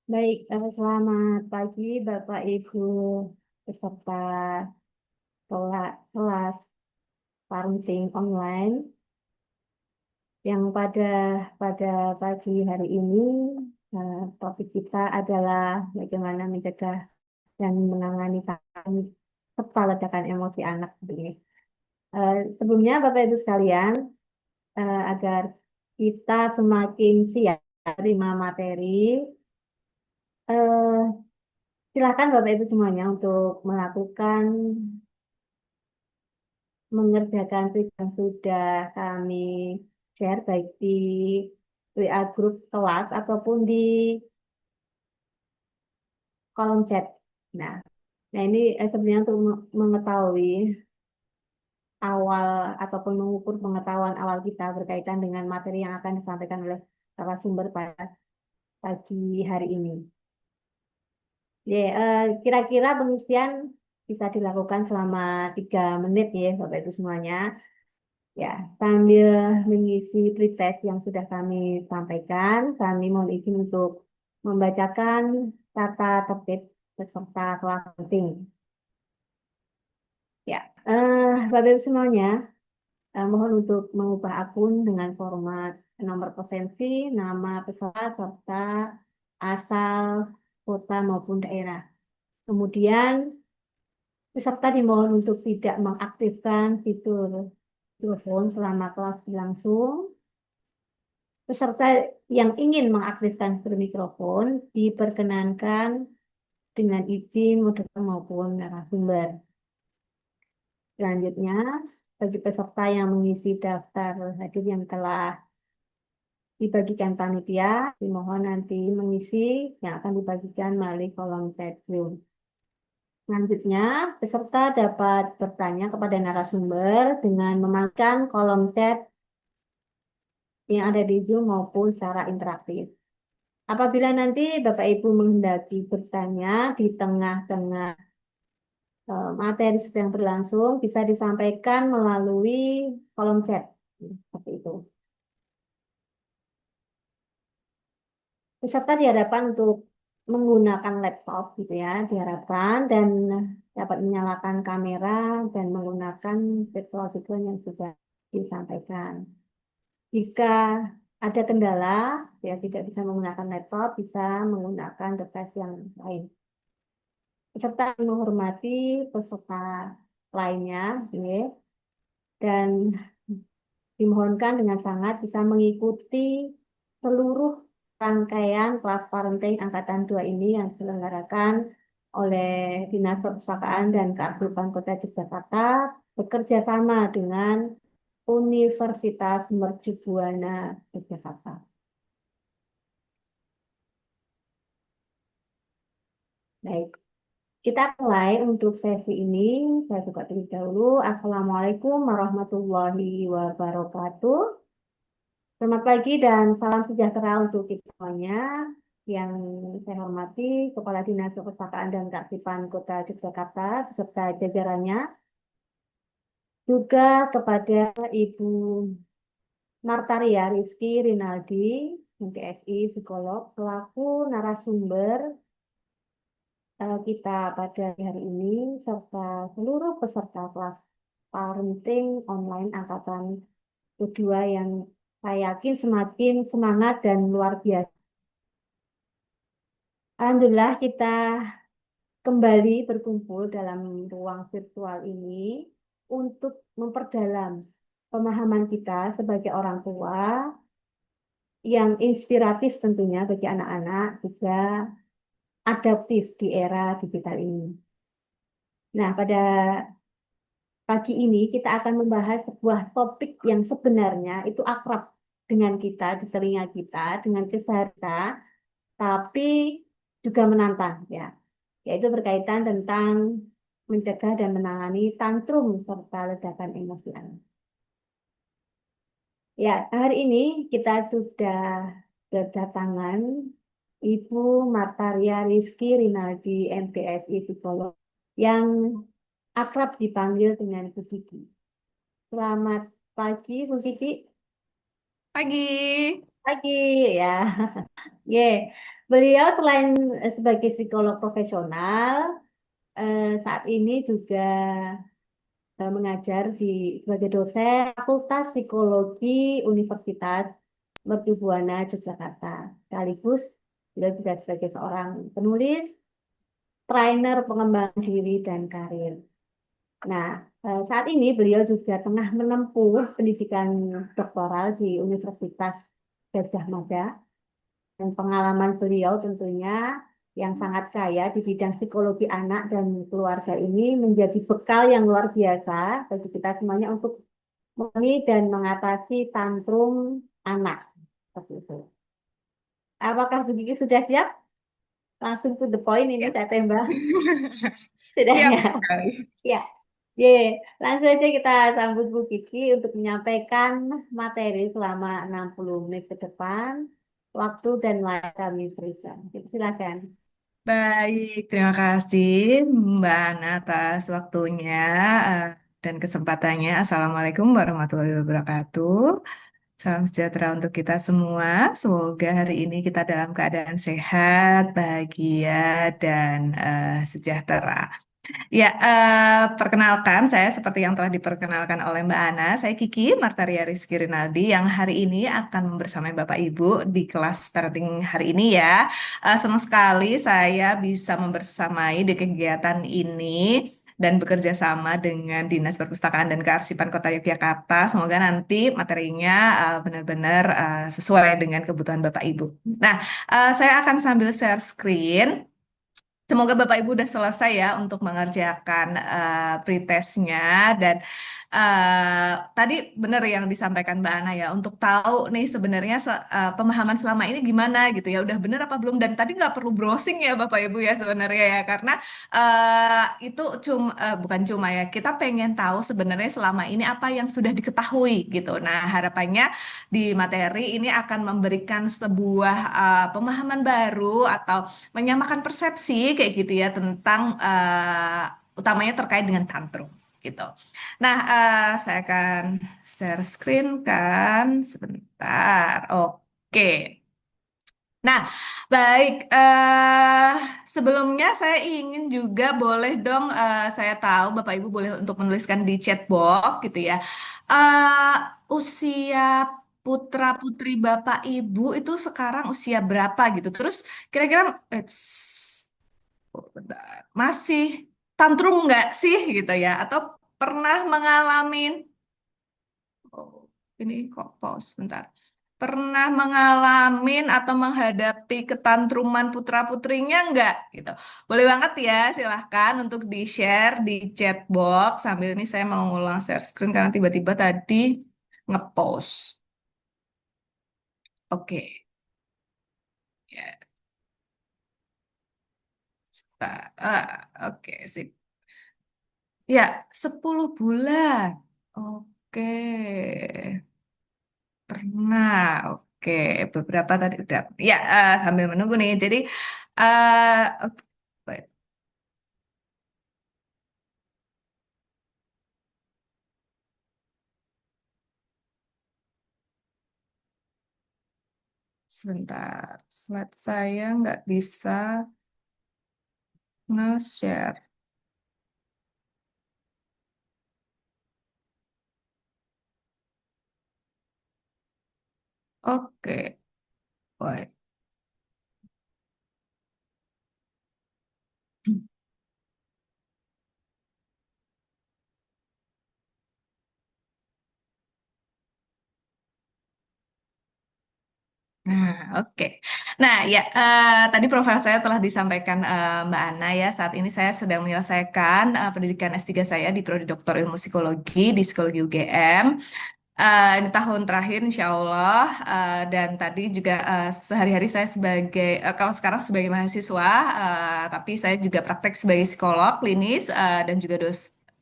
Baik, selamat pagi Bapak Ibu peserta kelas parenting online yang pada pagi hari ini topik kita adalah bagaimana mencegah dan menangani serta ledakan emosi anak. Ini. Sebelumnya Bapak Ibu sekalian, agar kita semakin siap terima materi, eh, silakan Bapak Ibu semuanya untuk melakukan mengerjakan tugas yang sudah kami share baik di WA grup kelas ataupun di kolom chat. Nah, nah ini sebenarnya untuk mengetahui awal ataupun mengukur pengetahuan awal kita berkaitan dengan materi yang akan disampaikan oleh narasumber pada pagi hari ini. Ya, kira-kira pengisian bisa dilakukan selama 3 menit ya, Bapak Ibu semuanya. Ya, sambil mengisi pretest yang sudah kami sampaikan, kami mohon izin untuk membacakan tata tertib peserta kelas penting. Ya, Bapak Ibu semuanya, mohon untuk mengubah akun dengan format nomor presensi, nama peserta, serta asal kota maupun daerah. Kemudian, peserta dimohon untuk tidak mengaktifkan fitur telepon selama kelas berlangsung. Peserta yang ingin mengaktifkan mikrofon diperkenankan dengan izin moderator maupun narasumber. Selanjutnya, bagi peserta yang mengisi daftar hadir yang telah dibagikan panitia, dimohon nanti mengisi yang akan dibagikan melalui kolom chat Zoom. Selanjutnya, peserta dapat bertanya kepada narasumber dengan memasukkan kolom chat yang ada di Zoom maupun secara interaktif. Apabila nanti Bapak Ibu menghendaki bertanya di tengah-tengah materi sedang berlangsung, bisa disampaikan melalui kolom chat. Seperti itu. Peserta diharapkan untuk menggunakan laptop gitu ya, diharapkan dan dapat menyalakan kamera dan menggunakan virtual background yang sudah disampaikan. Jika ada kendala, ya tidak bisa menggunakan laptop, bisa menggunakan device yang lain. Peserta menghormati peserta lainnya, ya, dan dimohonkan dengan sangat bisa mengikuti seluruh rangkaian kelas parenting Angkatan 2 ini yang diselenggarakan oleh Dinas Perpustakaan dan Kearsipan Kota Yogyakarta bekerja sama dengan Universitas Mercu Buana Yogyakarta. Baik, kita mulai untuk sesi ini. Saya buka terlebih dahulu. Assalamualaikum warahmatullahi wabarakatuh. Selamat pagi dan salam sejahtera untuk kita semuanya. Yang saya hormati Kepala Dinas Perpustakaan dan Kearsipan Kota Yogyakarta beserta jajarannya. Juga kepada Ibu Martaria Rizky Rinaldi, MTSI Psikolog, selaku narasumber kita pada hari ini, serta seluruh peserta kelas parenting online angkatan kedua yang saya yakin semakin semangat dan luar biasa. Alhamdulillah kita kembali berkumpul dalam ruang virtual ini untuk memperdalam pemahaman kita sebagai orang tua yang inspiratif tentunya bagi anak-anak, juga adaptif di era digital ini. Nah, pada pagi ini kita akan membahas sebuah topik yang sebenarnya itu akrab dengan kita, di telinga kita, dengan keseharian kita, tapi juga menantang ya, yaitu berkaitan tentang mencegah dan menangani tantrum serta ledakan emosi anak. Ya, hari ini kita sudah kedatangan Ibu Martaria Rizky Rinaldi, MPSI Psikolog, yang akrab dipanggil dengan Bu Kiki. Selamat pagi, Bu Kiki. Pagi. Pagi, ya. Ye. Beliau selain sebagai psikolog profesional, saat ini juga mengajar sebagai dosen Fakultas Psikologi Universitas Mercu Buana Yogyakarta. Sekaligus beliau juga sebagai seorang penulis, trainer pengembangan diri dan karir. Nah, saat ini beliau juga tengah menempuh pendidikan doktoral di Universitas Gadjah Mada. Dan pengalaman beliau tentunya yang sangat kaya di bidang psikologi anak dan keluarga ini menjadi bekal yang luar biasa bagi kita semuanya untuk memahami dan mengatasi tantrum anak. Seperti itu. Apakah begitu sudah siap? Langsung to the point ini Ya. saya tembak. Sudah Siap ya? sekali. Ya. Ye, langsung aja kita sambut Bu Kiki untuk menyampaikan materi selama 60 menit ke depan. Waktu dan layar kami berikan. Silakan. Baik, terima kasih Mbak Ana atas waktunya eh, dan kesempatannya. Assalamualaikum warahmatullahi wabarakatuh. Salam sejahtera untuk kita semua. Semoga hari ini kita dalam keadaan sehat, bahagia, dan sejahtera. Ya, perkenalkan saya seperti yang telah diperkenalkan oleh Mbak Ana, saya Kiki Martaria Rizky Rinaldi yang hari ini akan membersamai Bapak Ibu di kelas parenting hari ini ya. Senang sekali saya bisa membersamai di kegiatan ini dan bekerja sama dengan Dinas Perpustakaan dan Kearsipan Kota Yogyakarta. Semoga nanti materinya benar-benar sesuai dengan kebutuhan Bapak Ibu. Nah, saya akan sambil share screen. Semoga Bapak Ibu udah selesai ya untuk mengerjakan pretestnya dan tadi benar yang disampaikan Mbak Ana ya untuk tahu nih sebenarnya pemahaman selama ini gimana gitu ya udah benar apa belum dan tadi nggak perlu browsing ya Bapak Ibu ya sebenarnya ya karena itu bukan cuma ya kita pengen tahu sebenarnya selama ini apa yang sudah diketahui gitu. Nah harapannya di materi ini akan memberikan sebuah pemahaman baru atau menyamakan persepsi kayak gitu ya tentang utamanya terkait dengan tantrum gitu. Nah, saya akan share screen kan sebentar. Oke. Nah, baik. Sebelumnya saya ingin juga boleh dong, saya tahu Bapak Ibu boleh untuk menuliskan di chat box gitu ya. Eh, Usia putra putri Bapak Ibu itu sekarang usia berapa gitu? Terus kira-kira, bentar, masih tantrum nggak sih gitu ya? Atau pernah mengalami Oh, ini kok pause bentar. Pernah mengalami atau menghadapi ketantruman putra-putrinya nggak gitu. Boleh banget ya, silahkan untuk di-share di chat box. Sambil ini saya mau ngulang share screen karena tiba-tiba tadi nge-post. Oke, ya. Oke, sip. Ya, 10 bulan. Oke. Pernah, oke. Beberapa tadi udah. Ya, sambil menunggu nih. Jadi, oke. Wait, sebentar. Slide saya nggak bisa nge-share. Oke. Wait. Nah, oke. Nah, ya, tadi profil saya telah disampaikan Mbak Ana ya. Saat ini saya sedang menyelesaikan pendidikan S3 saya di Prodi Doktor Ilmu Psikologi di Psikologi UGM. Ini tahun terakhir insya Allah dan tadi juga sehari-hari saya sebagai kalau sekarang sebagai mahasiswa tapi saya juga praktek sebagai psikolog klinis dan juga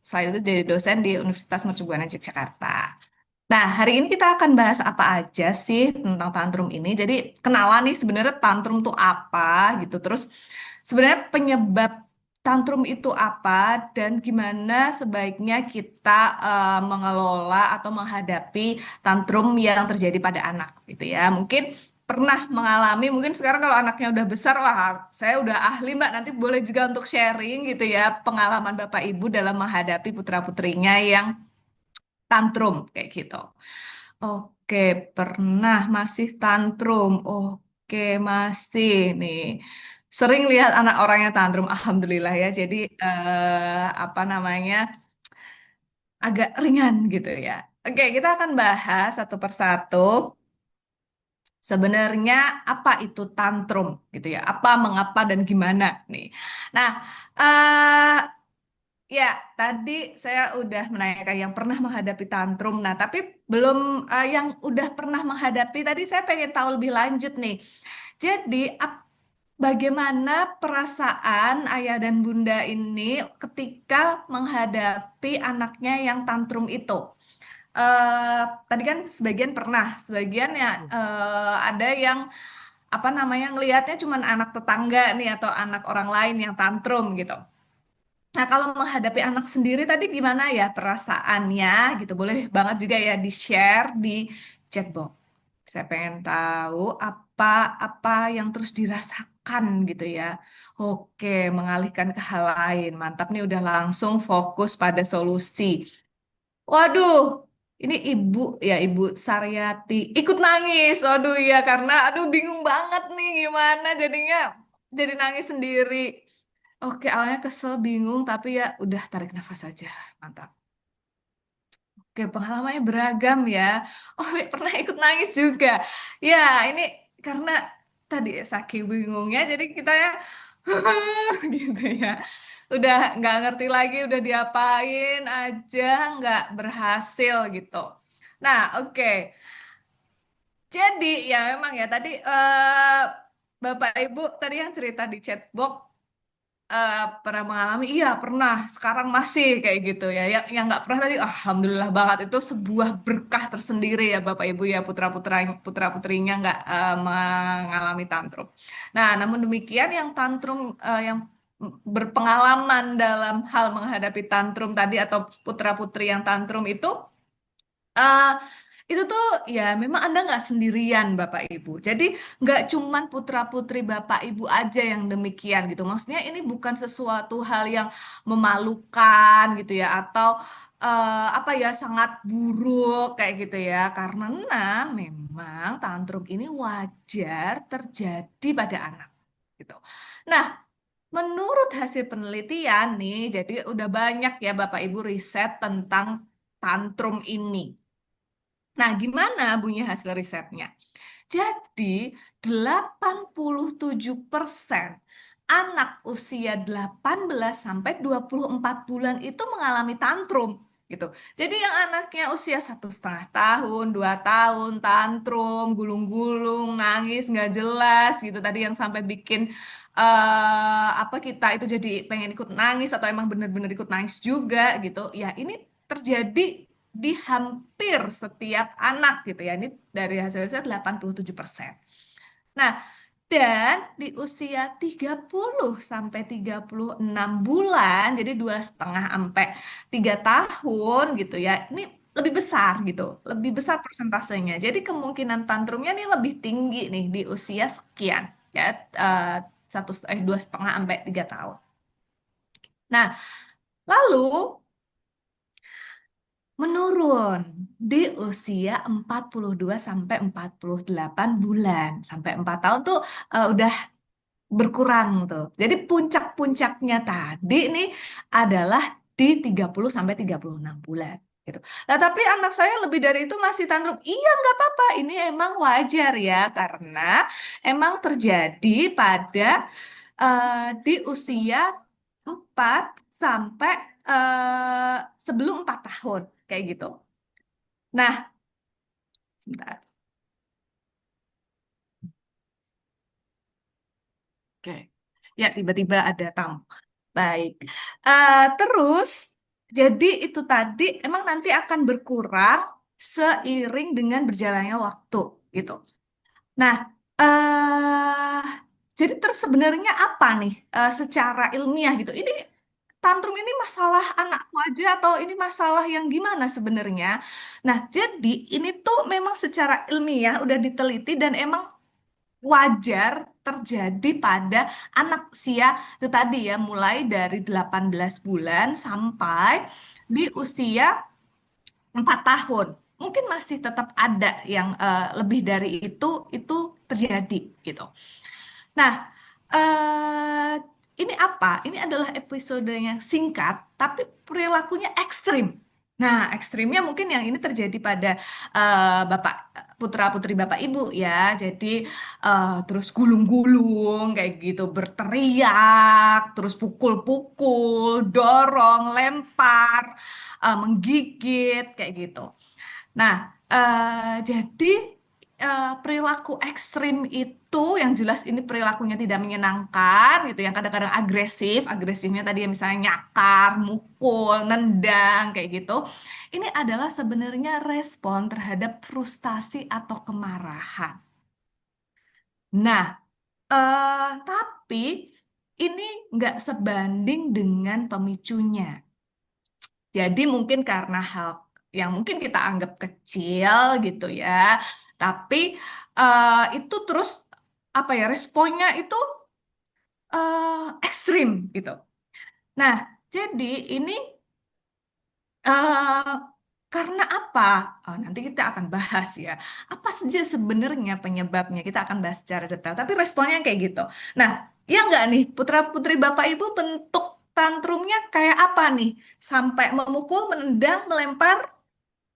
selain itu jadi dosen di Universitas Mercubuana Yogyakarta. Nah, hari ini kita akan bahas apa aja sih tentang tantrum ini. Jadi, kenalan nih sebenarnya tantrum tuh apa gitu. Terus sebenarnya penyebab tantrum itu apa dan gimana sebaiknya kita mengelola atau menghadapi tantrum yang terjadi pada anak gitu ya. Mungkin pernah mengalami, mungkin sekarang kalau anaknya udah besar, wah saya udah ahli Mbak, nanti boleh juga untuk sharing gitu ya, pengalaman Bapak Ibu dalam menghadapi putra-putrinya yang tantrum kayak gitu. Oke, pernah masih tantrum. Oke, masih nih. Sering lihat anak orangnya tantrum, alhamdulillah ya. Jadi apa namanya? Agak ringan gitu ya. Oke, kita akan bahas satu persatu. Sebenarnya apa itu tantrum gitu ya? Apa, mengapa, dan gimana nih? Nah, eh ya, tadi saya udah menanyakan yang pernah menghadapi tantrum. Nah, tapi belum yang udah pernah menghadapi. Tadi saya pengen tahu lebih lanjut nih. Jadi, bagaimana perasaan ayah dan bunda ini ketika menghadapi anaknya yang tantrum itu? eh Tadi kan sebagian pernah, sebagian ya ada yang apa namanya ngelihatnya cuman anak tetangga nih atau anak orang lain yang tantrum gitu. Nah, kalau menghadapi anak sendiri tadi gimana ya perasaannya gitu. Boleh banget juga ya di-share di chat box. Saya pengen tahu apa yang terus dirasakan gitu ya. Oke, mengalihkan ke hal lain. Mantap nih udah langsung fokus pada solusi. Waduh, ini ibu ya Ibu Saryati ikut nangis. Waduh ya karena aduh bingung banget nih gimana jadinya jadi nangis sendiri. Oke, awalnya kesel, bingung, tapi ya udah tarik nafas aja. Mantap. Oke, pengalamannya beragam ya. Oh, pernah ikut nangis juga. Ya, ini karena tadi saking bingungnya, jadi kita ya gitu ya. Udah nggak ngerti lagi, udah diapain aja, nggak berhasil gitu. Nah, oke. Jadi ya memang ya tadi Bapak Ibu tadi yang cerita di chatbox pernah mengalami, iya pernah, sekarang masih kayak gitu ya. Yang nggak pernah tadi, alhamdulillah banget itu sebuah berkah tersendiri ya Bapak Ibu ya putra putrinya nggak mengalami tantrum. Nah, namun demikian yang tantrum yang berpengalaman dalam hal menghadapi tantrum tadi atau putra putri yang tantrum eh, itu tuh ya memang Anda nggak sendirian Bapak Ibu. Jadi nggak cuman putra-putri Bapak Ibu aja yang demikian gitu. Maksudnya ini bukan sesuatu hal yang memalukan gitu ya atau apa ya sangat buruk kayak gitu ya. Karena memang tantrum ini wajar terjadi pada anak gitu. Nah, menurut hasil penelitian nih, jadi udah banyak ya Bapak Ibu riset tentang tantrum ini. Nah, gimana bunyi hasil risetnya? Jadi, 87% anak usia 18 sampai 24 bulan itu mengalami tantrum gitu. Jadi yang anaknya usia 1,5 tahun, 2 tahun, tantrum, gulung-gulung, nangis nggak jelas gitu. Tadi yang sampai bikin apa kita itu jadi pengen ikut nangis atau emang bener-bener ikut nangis juga gitu. Ya ini terjadi di hampir setiap anak gitu ya. Ini dari hasil riset 87%. Nah, dan di usia 30 sampai 36 bulan, jadi 2,5 sampai 3 tahun gitu ya, ini lebih besar gitu, lebih besar persentasenya. Jadi kemungkinan tantrumnya nih lebih tinggi nih di usia sekian ya, eh, 2,5 sampai 3 tahun. Nah, lalu menurun di usia 42 sampai 48 bulan. Sampai 4 tahun tuh udah berkurang tuh. Jadi puncak-puncaknya tadi nih adalah di 30 sampai 36 bulan gitu. Nah, tapi anak saya lebih dari itu masih tantrum. Iya, nggak apa-apa. Ini emang wajar ya karena emang terjadi pada di usia 4 sampai eh, sebelum 4 tahun kayak gitu. Nah, sebentar. Oke. Ya, tiba-tiba ada tamu. Baik. Terus, jadi itu tadi emang nanti akan berkurang seiring dengan berjalannya waktu, gitu. Nah, eh jadi terus sebenarnya apa nih secara ilmiah gitu? Ini tantrum ini masalah anakku aja atau ini masalah yang gimana sebenarnya? Nah, jadi ini tuh memang secara ilmiah udah diteliti dan emang wajar terjadi pada anak usia itu tadi ya, mulai dari 18 bulan sampai di usia 4 tahun. Mungkin masih tetap ada yang lebih dari itu terjadi gitu. Nah, eh ini apa? Ini adalah episodenya singkat, tapi perilakunya ekstrim. Nah, ekstrimnya mungkin yang ini terjadi pada bapak putra-putri bapak ibu ya. Jadi terus gulung-gulung kayak gitu, berteriak, terus pukul-pukul, dorong, lempar, menggigit kayak gitu. Nah, jadi perilaku ekstrim itu yang jelas ini perilakunya tidak menyenangkan gitu, yang kadang-kadang agresif, agresifnya tadi yang misalnya nyakar, mukul, nendang kayak gitu. Ini adalah sebenarnya respon terhadap frustasi atau kemarahan. Nah, tapi ini nggak sebanding dengan pemicunya. Jadi mungkin karena hal yang mungkin kita anggap kecil gitu ya, tapi itu terus apa ya responnya itu ekstrim gitu. Nah, jadi ini eh, karena apa? Nanti kita akan bahas ya. Apa saja sebenarnya penyebabnya? Kita akan bahas secara detail. Tapi responnya kayak gitu. Nah, ya nggak nih, putra-putri Bapak Ibu bentuk tantrumnya kayak apa nih? Sampai memukul, menendang, melempar,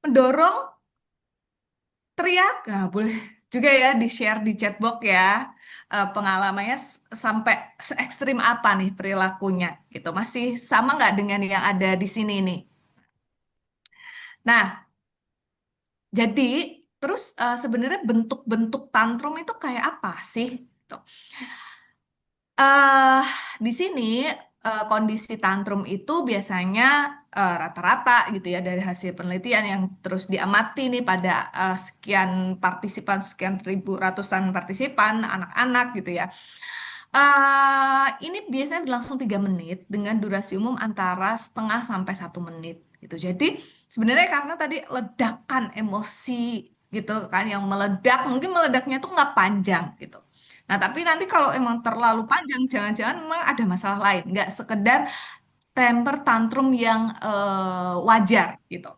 mendorong, teriak. Nah, boleh juga ya di-share di chatbox ya. Pengalamannya sampai se ekstrim apa nih perilakunya gitu. Masih sama nggak dengan yang ada di sini nih? Nah, jadi terus sebenarnya bentuk-bentuk tantrum itu kayak apa sih? Tuh. eh di sini kondisi tantrum itu biasanya rata-rata gitu ya dari hasil penelitian yang terus diamati nih pada sekian partisipan, sekian ribu ratusan partisipan, anak-anak gitu ya. Ini biasanya berlangsung 3 menit dengan durasi umum antara setengah sampai 1 menit gitu. Jadi sebenarnya karena tadi ledakan emosi gitu kan yang meledak, mungkin meledaknya tuh nggak panjang gitu. Nah, tapi nanti kalau emang terlalu panjang, jangan-jangan memang ada masalah lain, nggak sekedar temper tantrum yang wajar gitu.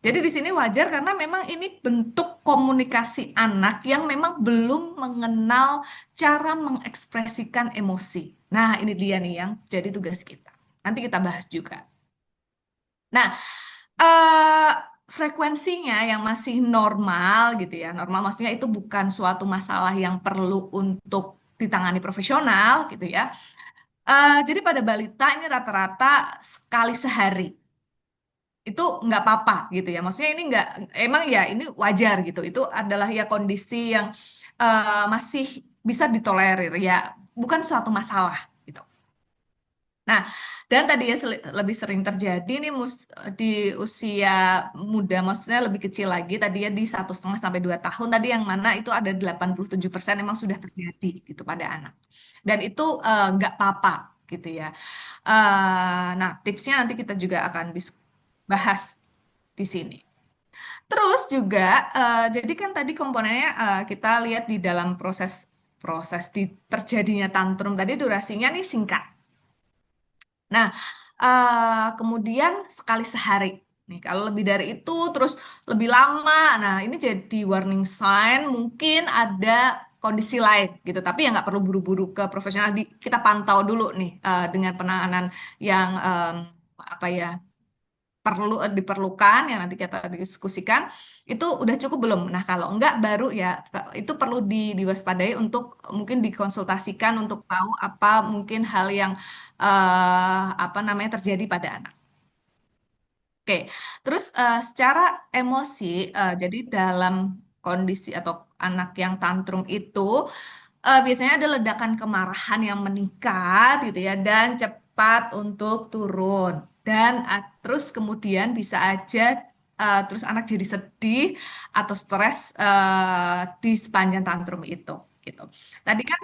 Jadi di sini wajar karena memang ini bentuk komunikasi anak yang memang belum mengenal cara mengekspresikan emosi. Nah, ini dia nih yang jadi tugas kita. Nanti kita bahas juga. Nah, eh frekuensinya yang masih normal gitu ya. Normal maksudnya itu bukan suatu masalah yang perlu untuk ditangani profesional gitu ya. Jadi pada balita ini rata-rata sekali sehari itu nggak apa-apa gitu ya. Maksudnya ini nggak, emang ya ini wajar gitu. Itu adalah ya kondisi yang masih bisa ditolerir ya, bukan suatu masalah gitu. Nah, dan tadi ya lebih sering terjadi nih di usia muda, maksudnya lebih kecil lagi, tadi ya di 1,5 sampai 2 tahun, tadi yang mana itu ada 87% emang sudah terjadi gitu pada anak. Dan itu nggak apa-apa gitu ya. Nah, tipsnya nanti kita juga akan bahas di sini. Terus juga, jadi kan tadi komponennya kita lihat di dalam proses proses di terjadinya tantrum tadi durasinya nih singkat. Nah, kemudian sekali sehari. Nih, kalau lebih dari itu, terus lebih lama. Nah, ini jadi warning sign. Mungkin ada kondisi lain gitu. Tapi ya nggak perlu buru-buru ke profesional. Kita pantau dulu nih dengan penanganan yang apa ya diperlukan yang nanti kita diskusikan itu udah cukup belum? Nah, kalau enggak baru ya itu perlu diwaspadai untuk mungkin dikonsultasikan untuk tahu apa mungkin hal yang apa namanya terjadi pada anak. Oke, terus secara emosi, jadi dalam kondisi atau anak yang tantrum itu biasanya ada ledakan kemarahan yang meningkat gitu ya dan cepat untuk turun dan terus kemudian bisa aja terus anak jadi sedih atau stres di sepanjang tantrum itu gitu. Tadi kan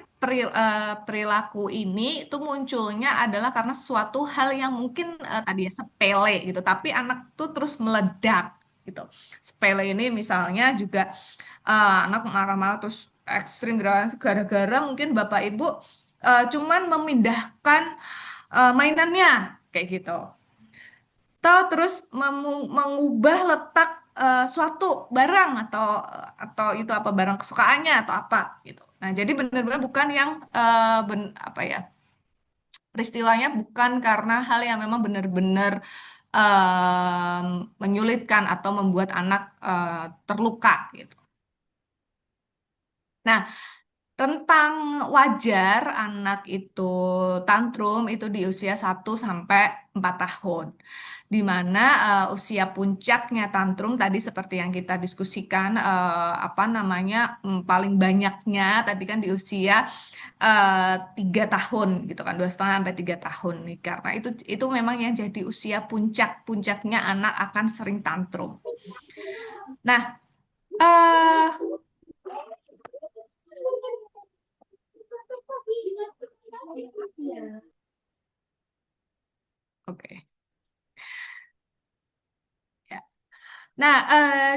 perilaku ini itu munculnya adalah karena suatu hal yang mungkin tadi ya sepele gitu tapi anak tuh terus meledak gitu. Sepele ini misalnya juga anak marah-marah terus ekstrim gerakan gara-gara mungkin Bapak Ibu cuman memindahkan mainannya kayak gitu. Terus mengubah letak suatu barang atau itu apa barang kesukaannya atau apa gitu. Nah, jadi benar-benar bukan yang apa ya, peristiwanya bukan karena hal yang memang benar-benar menyulitkan atau membuat anak terluka gitu. Nah, tentang wajar anak itu tantrum itu di usia 1 sampai 4 tahun. Di mana usia puncaknya tantrum tadi seperti yang kita diskusikan apa namanya paling banyaknya tadi kan di usia 3 tahun gitu kan 2,5 sampai 3 tahun nih karena itu memang yang jadi usia puncaknya anak akan sering tantrum. Nah, eh oke. Ya. Nah,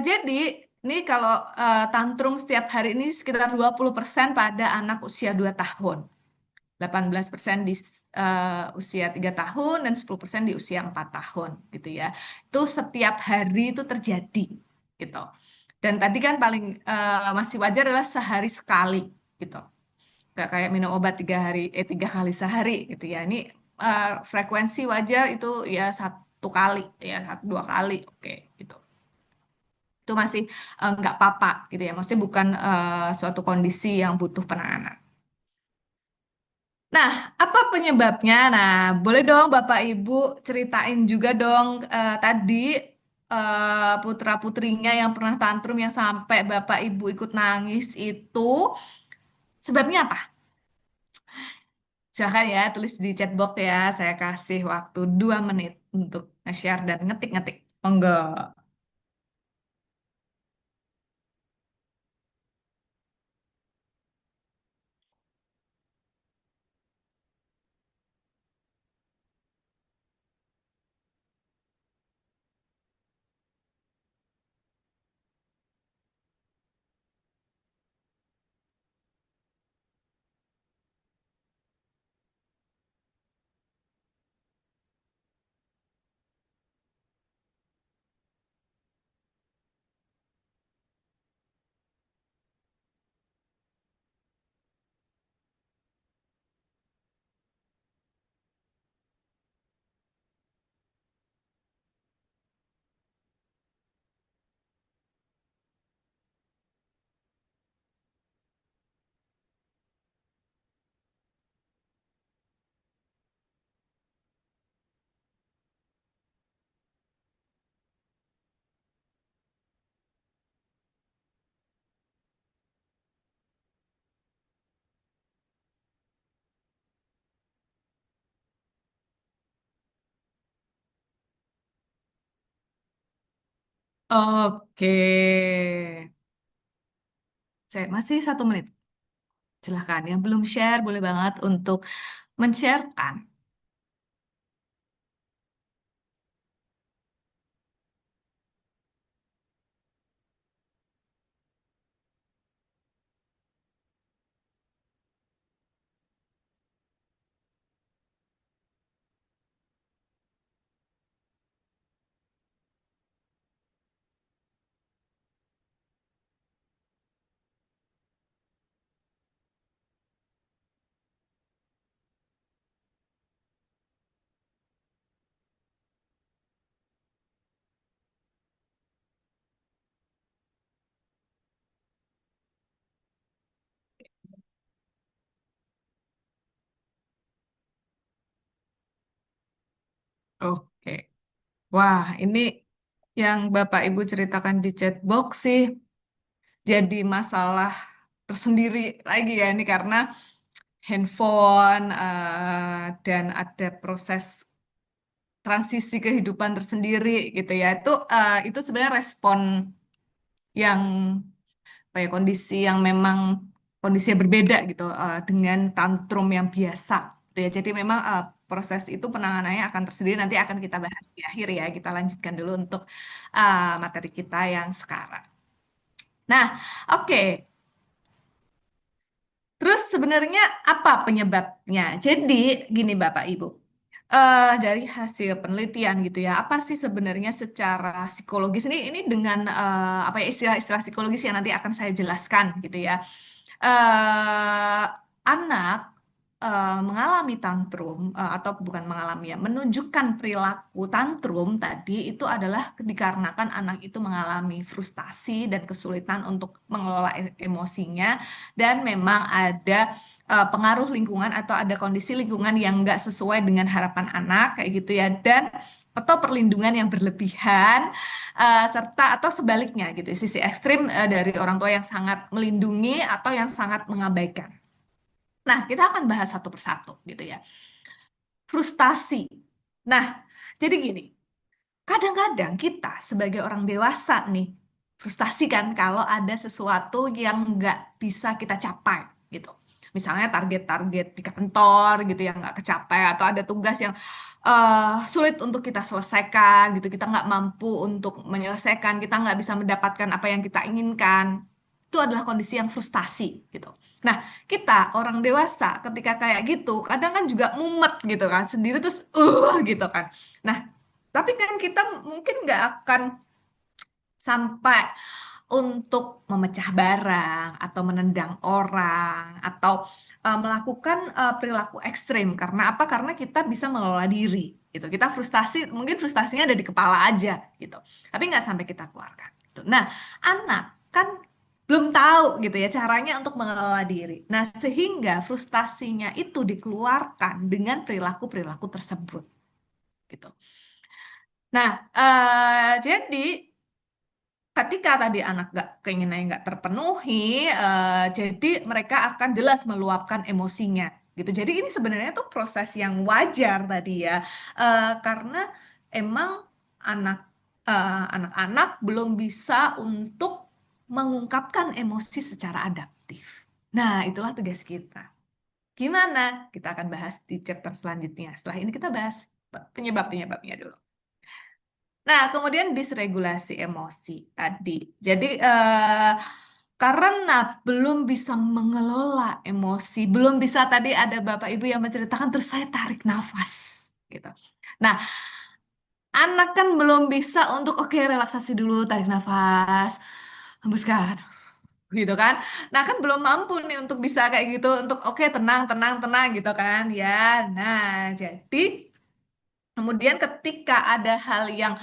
jadi ini kalau tantrum setiap hari ini sekitar 20% pada anak usia 2 tahun. 18% di usia 3 tahun dan 10% di usia 4 tahun gitu ya. Itu setiap hari itu terjadi gitu. Dan tadi kan paling masih wajar adalah sehari sekali gitu. Nggak kayak minum obat 3 kali sehari gitu ya. Ini frekuensi wajar itu ya 1 kali ya 1 2 kali oke gitu. Itu masih nggak apa-apa gitu ya. Maksudnya bukan suatu kondisi yang butuh penanganan. Nah, apa penyebabnya? Nah, boleh dong Bapak Ibu ceritain juga dong tadi putra-putrinya yang pernah tantrum yang sampai Bapak Ibu ikut nangis itu sebabnya apa? Silahkan ya tulis di chat box ya. Saya kasih waktu 2 menit untuk nge-share dan ngetik-ngetik. Monggo. Oke. Saya masih 1 menit. Silahkan. Yang belum share boleh banget untuk men-sharekan. Oke. Wah, ini yang Bapak Ibu ceritakan di chat box sih jadi masalah tersendiri lagi ya ini karena handphone dan ada proses transisi kehidupan tersendiri gitu ya. Itu sebenarnya respon yang apa ya kondisi yang memang kondisi yang berbeda gitu dengan tantrum yang biasa gitu ya. Jadi memang proses itu penanganannya akan tersendiri nanti akan kita bahas di akhir ya. Kita lanjutkan dulu untuk materi kita yang sekarang. Nah, oke. Terus sebenarnya apa penyebabnya? Jadi gini Bapak Ibu, dari hasil penelitian gitu ya, apa sih sebenarnya secara psikologis ini dengan apa ya istilah-istilah psikologis yang nanti akan saya jelaskan gitu ya. eh Anak mengalami tantrum atau bukan mengalami ya, menunjukkan perilaku tantrum tadi itu adalah dikarenakan anak itu mengalami frustasi dan kesulitan untuk mengelola emosinya dan memang ada pengaruh lingkungan atau ada kondisi lingkungan yang nggak sesuai dengan harapan anak kayak gitu ya dan atau perlindungan yang berlebihan serta atau sebaliknya gitu sisi ekstrim dari orang tua yang sangat melindungi atau yang sangat mengabaikan. Nah, kita akan bahas satu persatu gitu ya. Frustasi. Nah, jadi gini, kadang-kadang kita sebagai orang dewasa nih, frustasi kan kalau ada sesuatu yang nggak bisa kita capai gitu. Misalnya target-target di kantor gitu yang nggak kecapai atau ada tugas yang sulit untuk kita selesaikan gitu. Kita nggak mampu untuk menyelesaikan, kita nggak bisa mendapatkan apa yang kita inginkan. Itu adalah kondisi yang frustasi gitu. Nah, kita orang dewasa ketika kayak gitu, kadang kan juga mumet gitu kan, sendiri terus gitu kan. Nah, tapi kan kita mungkin nggak akan sampai untuk memecah barang atau menendang orang atau melakukan perilaku ekstrim. Karena apa? Karena kita bisa mengelola diri. Gitu. Kita frustasi, mungkin frustasinya ada di kepala aja gitu. Tapi nggak sampai kita keluarkan. Gitu. Nah, anak kan belum tahu gitu ya caranya untuk mengelola diri. Nah, sehingga frustasinya itu dikeluarkan dengan perilaku-perilaku tersebut gitu. Nah, jadi ketika tadi anak nggak keinginannya nggak terpenuhi, jadi mereka akan jelas meluapkan emosinya gitu. Jadi ini sebenarnya tuh proses yang wajar tadi ya, karena emang anak anak-anak belum bisa untuk mengungkapkan emosi secara adaptif. Nah, itulah tugas kita. Gimana? Kita akan bahas di chapter selanjutnya. Setelah ini kita bahas penyebab-penyebabnya dulu. Nah, kemudian disregulasi emosi tadi. Jadi, karena belum bisa mengelola emosi, belum bisa tadi ada Bapak Ibu yang menceritakan, terus saya tarik nafas. Gitu. Nah, anak kan belum bisa untuk, oke, relaksasi dulu, tarik nafas, hembuskan. Gitu kan. Nah, kan belum mampu nih untuk bisa kayak gitu, untuk oke, tenang, tenang, tenang gitu kan. Ya, nah, jadi kemudian ketika ada hal yang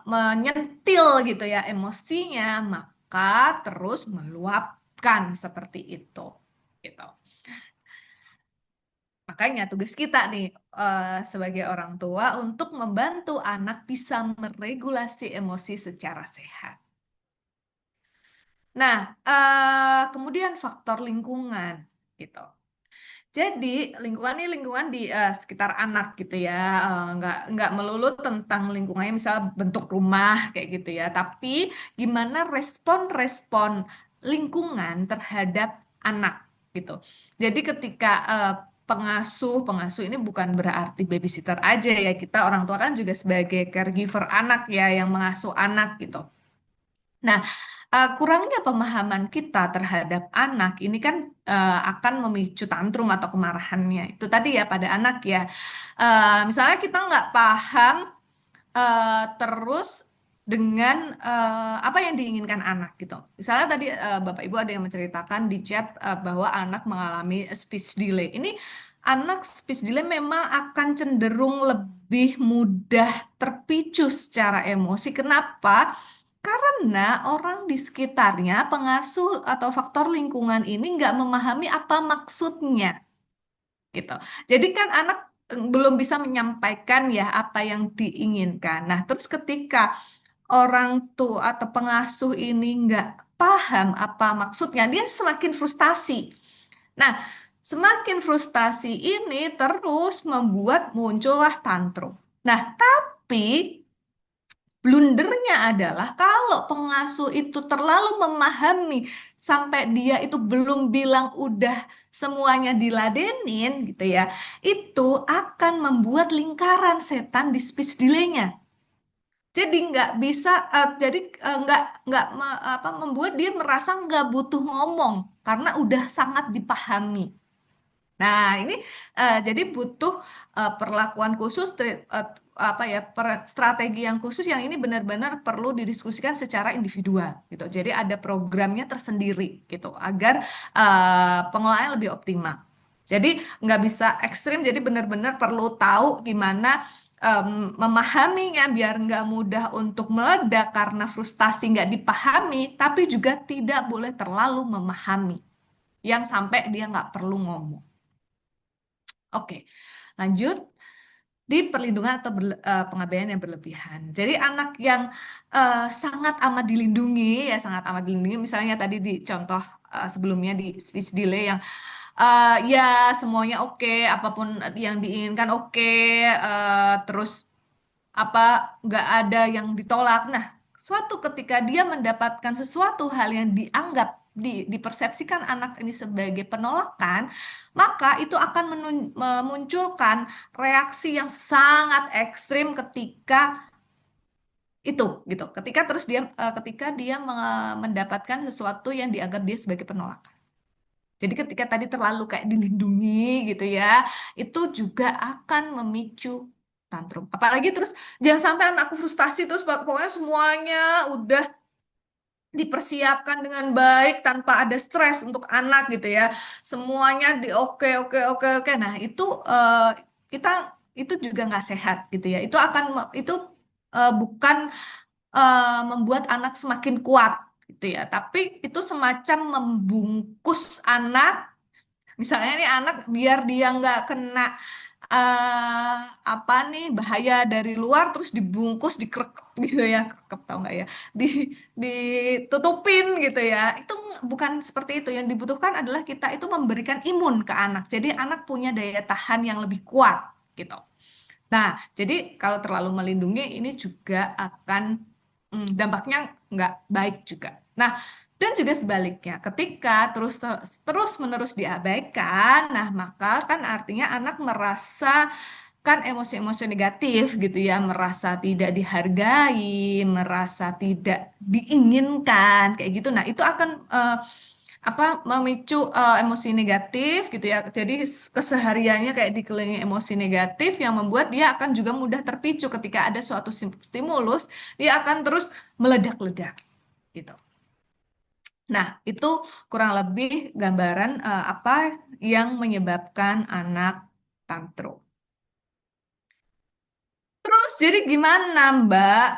menyentil gitu ya emosinya, maka terus meluapkan seperti itu. Gitu. Makanya tugas kita nih sebagai orang tua untuk membantu anak bisa meregulasi emosi secara sehat. Nah, kemudian faktor lingkungan gitu. Jadi lingkungan ini lingkungan di sekitar anak gitu ya, nggak melulu tentang lingkungannya misal bentuk rumah kayak gitu ya, tapi gimana respon-respon lingkungan terhadap anak gitu. Jadi ketika pengasuh ini bukan berarti babysitter aja ya, kita orang tua kan juga sebagai caregiver anak ya yang mengasuh anak gitu. Nah, kurangnya pemahaman kita terhadap anak ini kan akan memicu tantrum atau kemarahannya. Itu tadi ya pada anak ya. Misalnya kita nggak paham terus dengan apa yang diinginkan anak gitu. Misalnya tadi Bapak Ibu ada yang menceritakan di chat bahwa anak mengalami speech delay. Ini anak speech delay memang akan cenderung lebih mudah terpicu secara emosi. Kenapa? Karena orang di sekitarnya, pengasuh atau faktor lingkungan ini nggak memahami apa maksudnya, gitu. Jadi kan anak belum bisa menyampaikan ya apa yang diinginkan. Nah, terus ketika orang tua atau pengasuh ini nggak paham apa maksudnya, dia semakin frustasi. Nah, semakin frustasi ini terus membuat muncullah tantrum. Nah, tapi blundernya adalah kalau pengasuh itu terlalu memahami sampai dia itu belum bilang udah semuanya diladenin gitu ya, itu akan membuat lingkaran setan di speech delay-nya. Jadi nggak bisa, jadi nggak membuat dia merasa nggak butuh ngomong karena udah sangat dipahami. Nah, ini jadi butuh perlakuan khusus, apa ya, strategi yang khusus yang ini benar-benar perlu didiskusikan secara individual gitu. Jadi ada programnya tersendiri gitu agar pengelolaan lebih optimal. Jadi nggak bisa ekstrim, jadi benar-benar perlu tahu gimana memahaminya biar nggak mudah untuk meledak karena frustasi nggak dipahami, tapi juga tidak boleh terlalu memahami yang sampai dia nggak perlu ngomong. Oke, lanjut di perlindungan atau pengabaian yang berlebihan. Jadi anak yang sangat amat dilindungi, ya sangat amat dilindungi. Misalnya tadi di contoh sebelumnya di speech delay yang ya semuanya oke, apapun yang diinginkan oke, terus apa nggak ada yang ditolak. Nah, suatu ketika dia mendapatkan sesuatu hal yang dianggap dipersepsikan anak ini sebagai penolakan, maka itu akan memunculkan reaksi yang sangat ekstrim ketika itu gitu. Ketika dia mendapatkan sesuatu yang dianggap dia sebagai penolakan. Jadi ketika tadi terlalu kayak dilindungi gitu ya, itu juga akan memicu tantrum. Apalagi terus jangan sampai anakku frustasi terus pokoknya semuanya udah dipersiapkan dengan baik tanpa ada stres untuk anak gitu ya. Semuanya di oke oke oke oke. Nah, itu kita itu juga nggak sehat gitu ya. Itu bukan membuat anak semakin kuat gitu ya. Tapi itu semacam membungkus anak. Misalnya nih anak biar dia nggak kena eh apa nih bahaya dari luar terus dibungkus dikrekep gitu ya, krekep tau nggak ya, di ditutupin gitu ya. Itu bukan seperti itu. Yang dibutuhkan adalah kita itu memberikan imun ke anak. Jadi anak punya daya tahan yang lebih kuat gitu. Nah, jadi kalau terlalu melindungi ini juga akan dampaknya nggak baik juga. Nah, dan juga sebaliknya, ketika terus menerus diabaikan, nah maka kan artinya anak merasa kan emosi-emosi negatif gitu ya, merasa tidak dihargai, merasa tidak diinginkan kayak gitu. Nah, itu akan memicu emosi negatif gitu ya. Jadi kesehariannya kayak dikelilingi emosi negatif yang membuat dia akan juga mudah terpicu ketika ada suatu stimulus, dia akan terus meledak-ledak gitu. Nah, itu kurang lebih gambaran apa yang menyebabkan anak tantrum. Terus jadi gimana Mbak?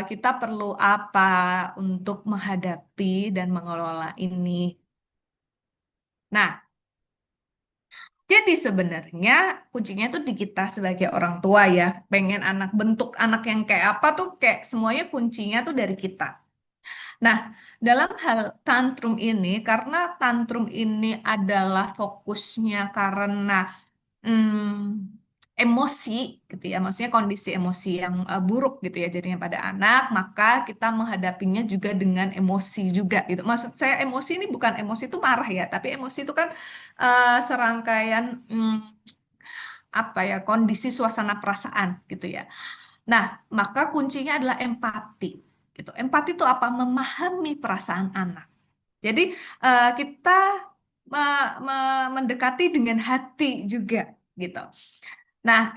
Kita perlu apa untuk menghadapi dan mengelola ini? Nah, jadi sebenarnya kuncinya tuh di kita sebagai orang tua ya. Pengen bentuk anak yang kayak apa tuh kayak semuanya kuncinya tuh dari kita. Nah, dalam hal tantrum ini, karena tantrum ini adalah fokusnya karena emosi gitu ya, maksudnya kondisi emosi yang buruk gitu ya jadinya pada anak, maka kita menghadapinya juga dengan emosi juga gitu. Maksud saya emosi ini bukan emosi itu marah ya, tapi emosi itu kan serangkaian apa ya kondisi suasana perasaan gitu ya. Nah, maka kuncinya adalah empati. Gitu. Empati itu apa? Memahami perasaan anak. Jadi kita mendekati dengan hati juga gitu. Nah,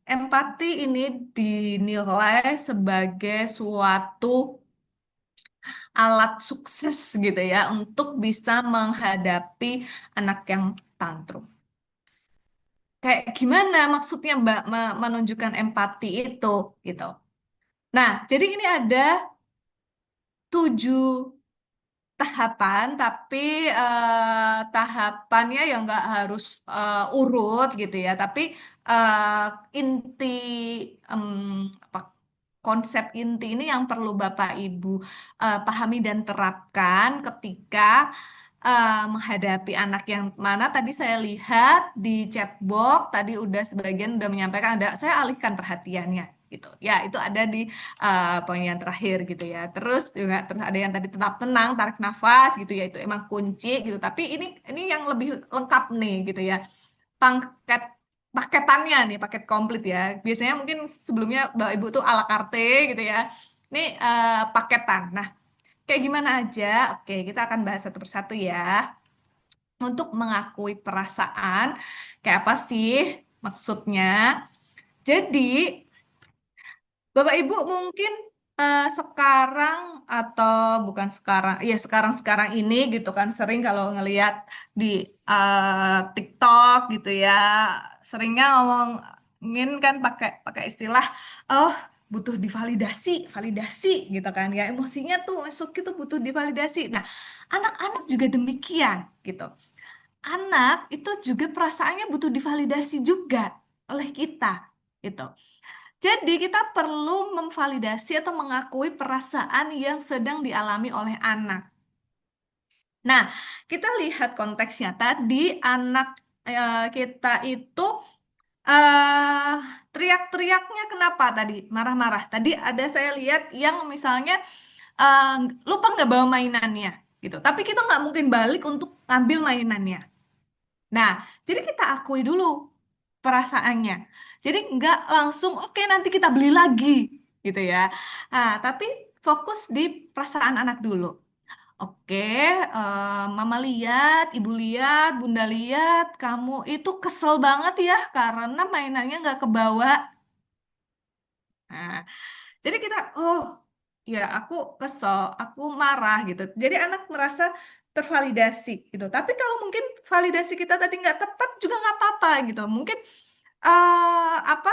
empati ini dinilai sebagai suatu alat sukses gitu ya untuk bisa menghadapi anak yang tantrum. Kayak gimana maksudnya Mbak menunjukkan empati itu gitu. Nah, jadi ini ada 7 tahapan, tapi tahapannya ya nggak harus urut gitu ya. Tapi inti em, apa, konsep inti ini yang perlu Bapak Ibu pahami dan terapkan ketika menghadapi anak yang mana tadi saya lihat di chatbox tadi sebagian udah menyampaikan ada saya alihkan perhatiannya gitu ya itu ada di poin yang terakhir gitu ya terus ada yang tadi tetap tenang tarik nafas gitu ya itu emang kunci gitu tapi ini yang lebih lengkap nih gitu ya paket paketannya nih, paket komplit ya. Biasanya mungkin sebelumnya Bapak Ibu tuh ala carte gitu ya. Ini paketan. Nah, kayak gimana aja? Oke, kita akan bahas satu persatu ya. Untuk mengakui perasaan, kayak apa sih maksudnya? Jadi, Bapak Ibu mungkin sekarang atau bukan sekarang, ya sekarang-sekarang ini gitu kan sering kalau ngelihat di TikTok gitu ya, seringnya ngomongin kan pakai pakai istilah oh butuh divalidasi, validasi gitu kan ya, emosinya tuh masuk itu butuh divalidasi. Nah, anak-anak juga demikian gitu. Anak itu juga perasaannya butuh divalidasi juga oleh kita gitu. Jadi kita perlu memvalidasi atau mengakui perasaan yang sedang dialami oleh anak. Nah, kita lihat konteksnya. Tadi anak kita itu eh teriak-teriaknya kenapa tadi? Marah-marah. Tadi ada saya lihat yang misalnya eh, lupa nggak bawa mainannya gitu. Tapi kita nggak mungkin balik untuk ngambil mainannya. Nah, jadi kita akui dulu perasaannya. Jadi nggak langsung oke nanti kita beli lagi gitu ya. Nah, tapi fokus di perasaan anak dulu. Oke, Mama lihat, Ibu lihat, Bunda lihat, kamu itu kesel banget ya karena mainannya nggak kebawa. Nah, jadi kita, oh ya aku kesel, aku marah gitu. Jadi anak merasa tervalidasi gitu. Tapi kalau mungkin validasi kita tadi nggak tepat juga nggak apa-apa gitu. Mungkin apa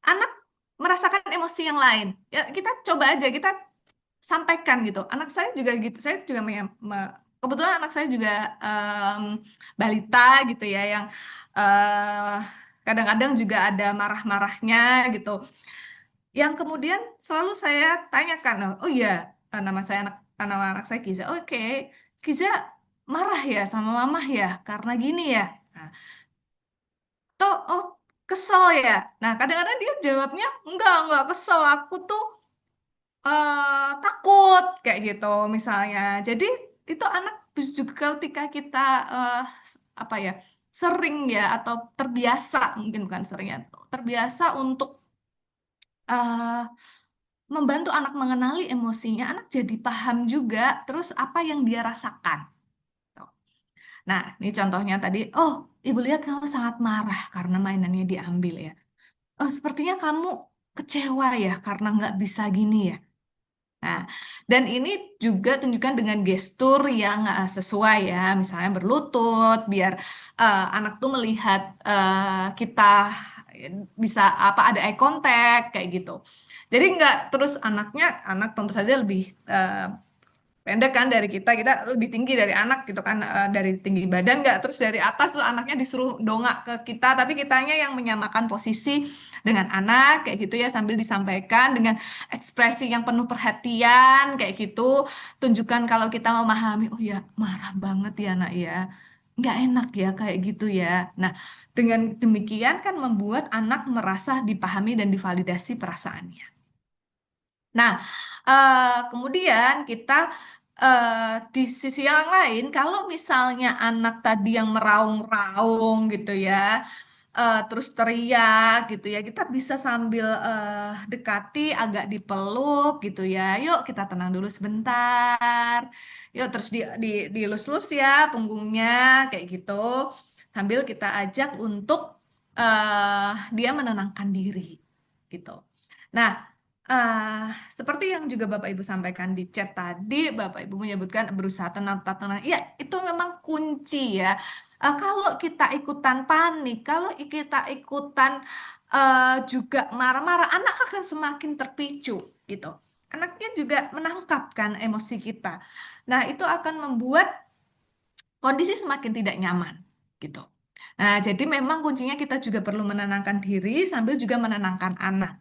anak merasakan emosi yang lain. Ya kita coba aja kita sampaikan gitu. Anak saya juga gitu. Saya juga kebetulan anak saya juga em, balita gitu ya yang eh, kadang-kadang juga ada marah-marahnya gitu. Yang kemudian selalu saya tanyakan, oh iya, nama anak saya Kiza. Oke, Kiza marah ya sama mama ya karena gini ya. Nah, toh, oh kesel ya. Nah, kadang-kadang dia jawabnya enggak kesel. Aku tuh takut kayak gitu misalnya. Jadi itu anak juga ketika kita eh, apa ya sering ya atau terbiasa mungkin bukan sering ya terbiasa untuk eh, membantu anak mengenali emosinya, anak jadi paham juga terus apa yang dia rasakan. Tuh. Nah, ini contohnya tadi, oh, ibu lihat kamu sangat marah karena mainannya diambil ya. Oh, sepertinya kamu kecewa ya karena nggak bisa gini ya. Nah, dan ini juga tunjukkan dengan gestur yang sesuai ya, misalnya berlutut, biar anak tuh melihat kita bisa apa ada eye contact kayak gitu. Jadi nggak terus anak tentu saja lebih eh, pendek kan dari kita lebih tinggi dari anak gitu kan dari tinggi badan nggak terus dari atas tuh anaknya disuruh dongak ke kita tapi kitanya yang menyamakan posisi dengan anak kayak gitu ya sambil disampaikan dengan ekspresi yang penuh perhatian kayak gitu tunjukkan kalau kita memahami oh ya marah banget ya nak ya nggak enak ya kayak gitu ya nah dengan demikian kan membuat anak merasa dipahami dan divalidasi perasaannya. Nah, kemudian kita di sisi yang lain, kalau misalnya anak tadi yang meraung-raung gitu ya, terus teriak gitu ya, kita bisa sambil dekati agak dipeluk gitu ya. Yuk kita tenang dulu sebentar. Yuk terus dilus-lus ya punggungnya kayak gitu. Sambil kita ajak untuk dia menenangkan diri gitu. Nah, Ah, seperti yang juga Bapak Ibu sampaikan di chat tadi, Bapak Ibu menyebutkan berusaha tenang, tetap tenang. Ya, itu memang kunci ya. Kalau kita ikutan panik, kalau kita ikutan juga marah-marah, anak akan semakin terpicu gitu. Anaknya juga menangkapkan emosi kita. Nah, itu akan membuat kondisi semakin tidak nyaman gitu. Nah, jadi memang kuncinya kita juga perlu menenangkan diri sambil juga menenangkan anak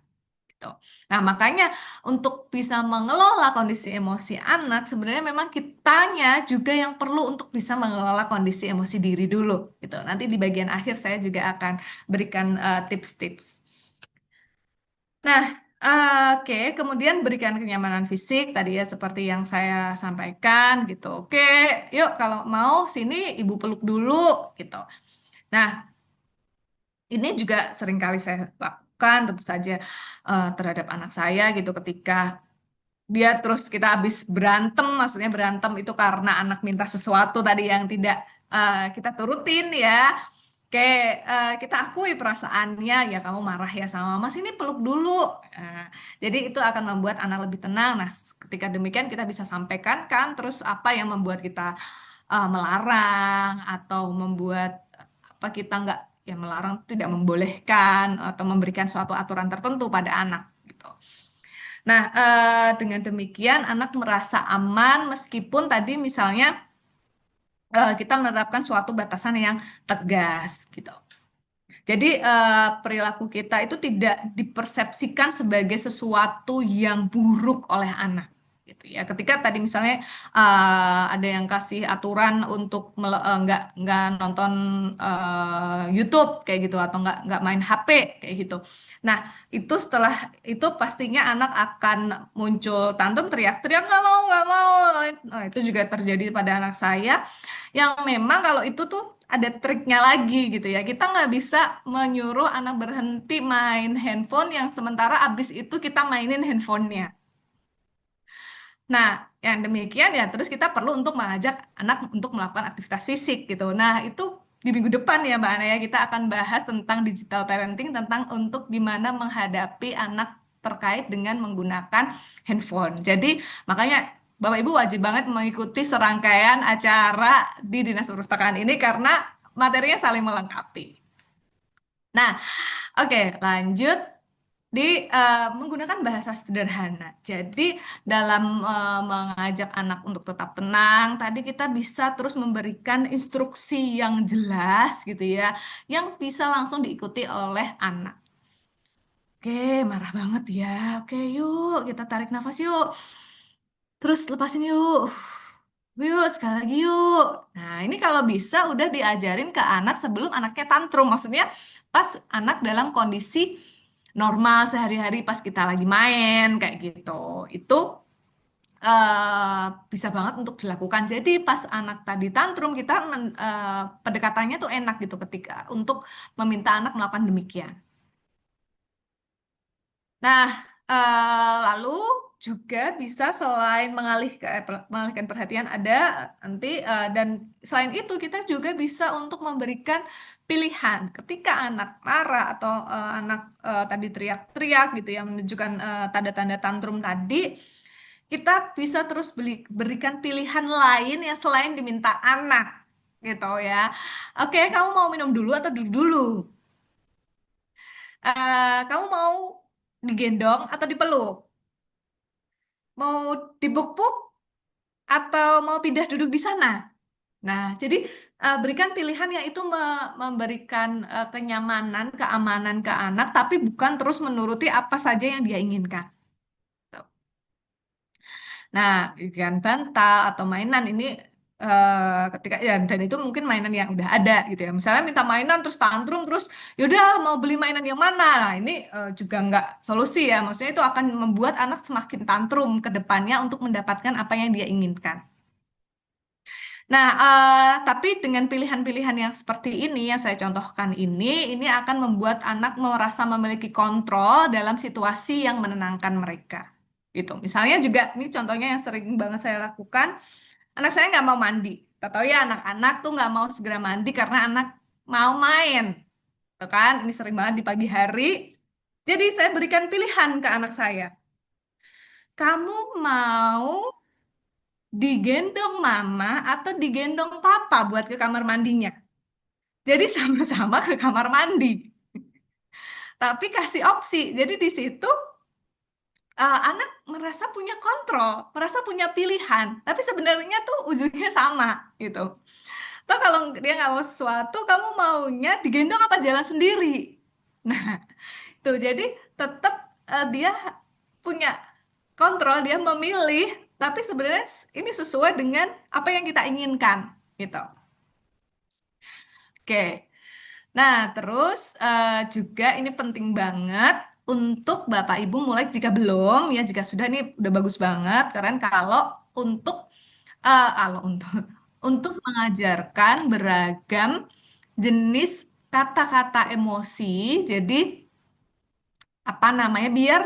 gitu. Nah, makanya untuk bisa mengelola kondisi emosi anak, sebenarnya memang kitanya juga yang perlu untuk bisa mengelola kondisi emosi diri dulu gitu. Nanti di bagian akhir saya juga akan berikan tips-tips. Nah, oke, kemudian berikan kenyamanan fisik tadi ya seperti yang saya sampaikan gitu. Oke, yuk kalau mau sini ibu peluk dulu gitu. Nah, Ini juga sering kali saya lakukan, tentu saja terhadap anak saya gitu ketika dia terus kita habis berantem, maksudnya berantem itu karena anak minta sesuatu tadi yang tidak kita turutin ya. Kayak kita akui perasaannya, ya kamu marah ya sama mama, sini peluk dulu. Nah, jadi itu akan membuat anak lebih tenang. Nah, ketika demikian kita bisa sampaikan kan, terus apa yang membuat kita melarang atau membuat apa kita nggak ya melarang tidak membolehkan atau memberikan suatu aturan tertentu pada anak gitu. Nah, dengan demikian anak merasa aman meskipun tadi misalnya kita menerapkan suatu batasan yang tegas gitu. Jadi perilaku kita itu tidak dipersepsikan sebagai sesuatu yang buruk oleh anak. Gitu ya. Ketika tadi misalnya ada yang kasih aturan untuk nggak nonton YouTube kayak gitu atau nggak main HP kayak gitu. Nah itu setelah itu pastinya anak akan muncul tantrum teriak-teriak nggak mau nggak mau. Nah, itu juga terjadi pada anak saya yang memang kalau itu tuh ada triknya lagi gitu ya. Kita nggak bisa menyuruh anak berhenti main handphone yang sementara abis itu kita mainin handphonenya. Nah, yang demikian ya terus kita perlu untuk mengajak anak untuk melakukan aktivitas fisik gitu. Nah, itu di minggu depan ya Mbak Ana ya kita akan bahas tentang digital parenting, tentang untuk gimana menghadapi anak terkait dengan menggunakan handphone. Jadi, makanya Bapak Ibu wajib banget mengikuti serangkaian acara di Dinas Perpustakaan ini karena materinya saling melengkapi. Nah, oke, lanjut di menggunakan bahasa sederhana. Jadi dalam mengajak anak untuk tetap tenang, tadi kita bisa terus memberikan instruksi yang jelas gitu ya, yang bisa langsung diikuti oleh anak. Oke, marah banget ya. Oke, yuk kita tarik nafas yuk. Terus lepasin yuk. Yuk, sekali lagi yuk. Nah, ini kalau bisa udah diajarin ke anak sebelum anaknya tantrum. Maksudnya pas anak dalam kondisi normal sehari-hari pas kita lagi main kayak gitu. Itu bisa banget untuk dilakukan. Jadi pas anak tadi tantrum kita pendekatannya tuh enak gitu ketika untuk meminta anak melakukan demikian. Nah, lalu juga bisa selain mengalihkan perhatian ada nanti dan selain itu kita juga bisa untuk memberikan pilihan ketika anak marah atau anak tadi teriak-teriak gitu ya menunjukkan tanda-tanda tantrum tadi kita bisa terus berikan pilihan lain yang selain diminta anak gitu ya. Oke, kamu mau minum dulu atau duduk dulu? Kamu mau digendong atau dipeluk? Mau dipuk-puk atau mau pindah duduk di sana? Nah, jadi berikan pilihan yang itu memberikan kenyamanan, keamanan ke anak, tapi bukan terus menuruti apa saja yang dia inginkan. Nah, ikan bantal atau mainan ini ketika ya dan itu mungkin mainan yang udah ada gitu ya. Misalnya minta mainan terus tantrum terus yaudah mau beli mainan yang mana. Nah, ini juga nggak solusi ya. Maksudnya itu akan membuat anak semakin tantrum ke depannya untuk mendapatkan apa yang dia inginkan. Nah, tapi dengan pilihan-pilihan yang seperti ini yang saya contohkan ini akan membuat anak merasa memiliki kontrol dalam situasi yang menenangkan mereka. Gitu. Misalnya juga, ini contohnya yang sering banget saya lakukan, anak saya nggak mau mandi. Tahu ya anak-anak tuh nggak mau segera mandi karena anak mau main. Tuh kan, ini sering banget di pagi hari. Jadi saya berikan pilihan ke anak saya. Kamu mau digendong mama atau digendong papa buat ke kamar mandinya? Jadi sama-sama ke kamar mandi. Tapi kasih opsi. Jadi di situ anak merasa punya kontrol, merasa punya pilihan. Tapi sebenarnya tuh ujungnya sama gitu. Toh kalau dia nggak mau sesuatu, kamu maunya digendong apa jalan sendiri? Nah, tuh jadi tetap dia punya kontrol, dia memilih, tapi sebenarnya ini sesuai dengan apa yang kita inginkan gitu. Oke. Nah, terus juga ini penting banget untuk Bapak Ibu mulai jika belum ya jika sudah ini udah bagus banget keren kalau untuk kalau untuk untuk mengajarkan beragam jenis kata-kata emosi. Jadi apa namanya? Biar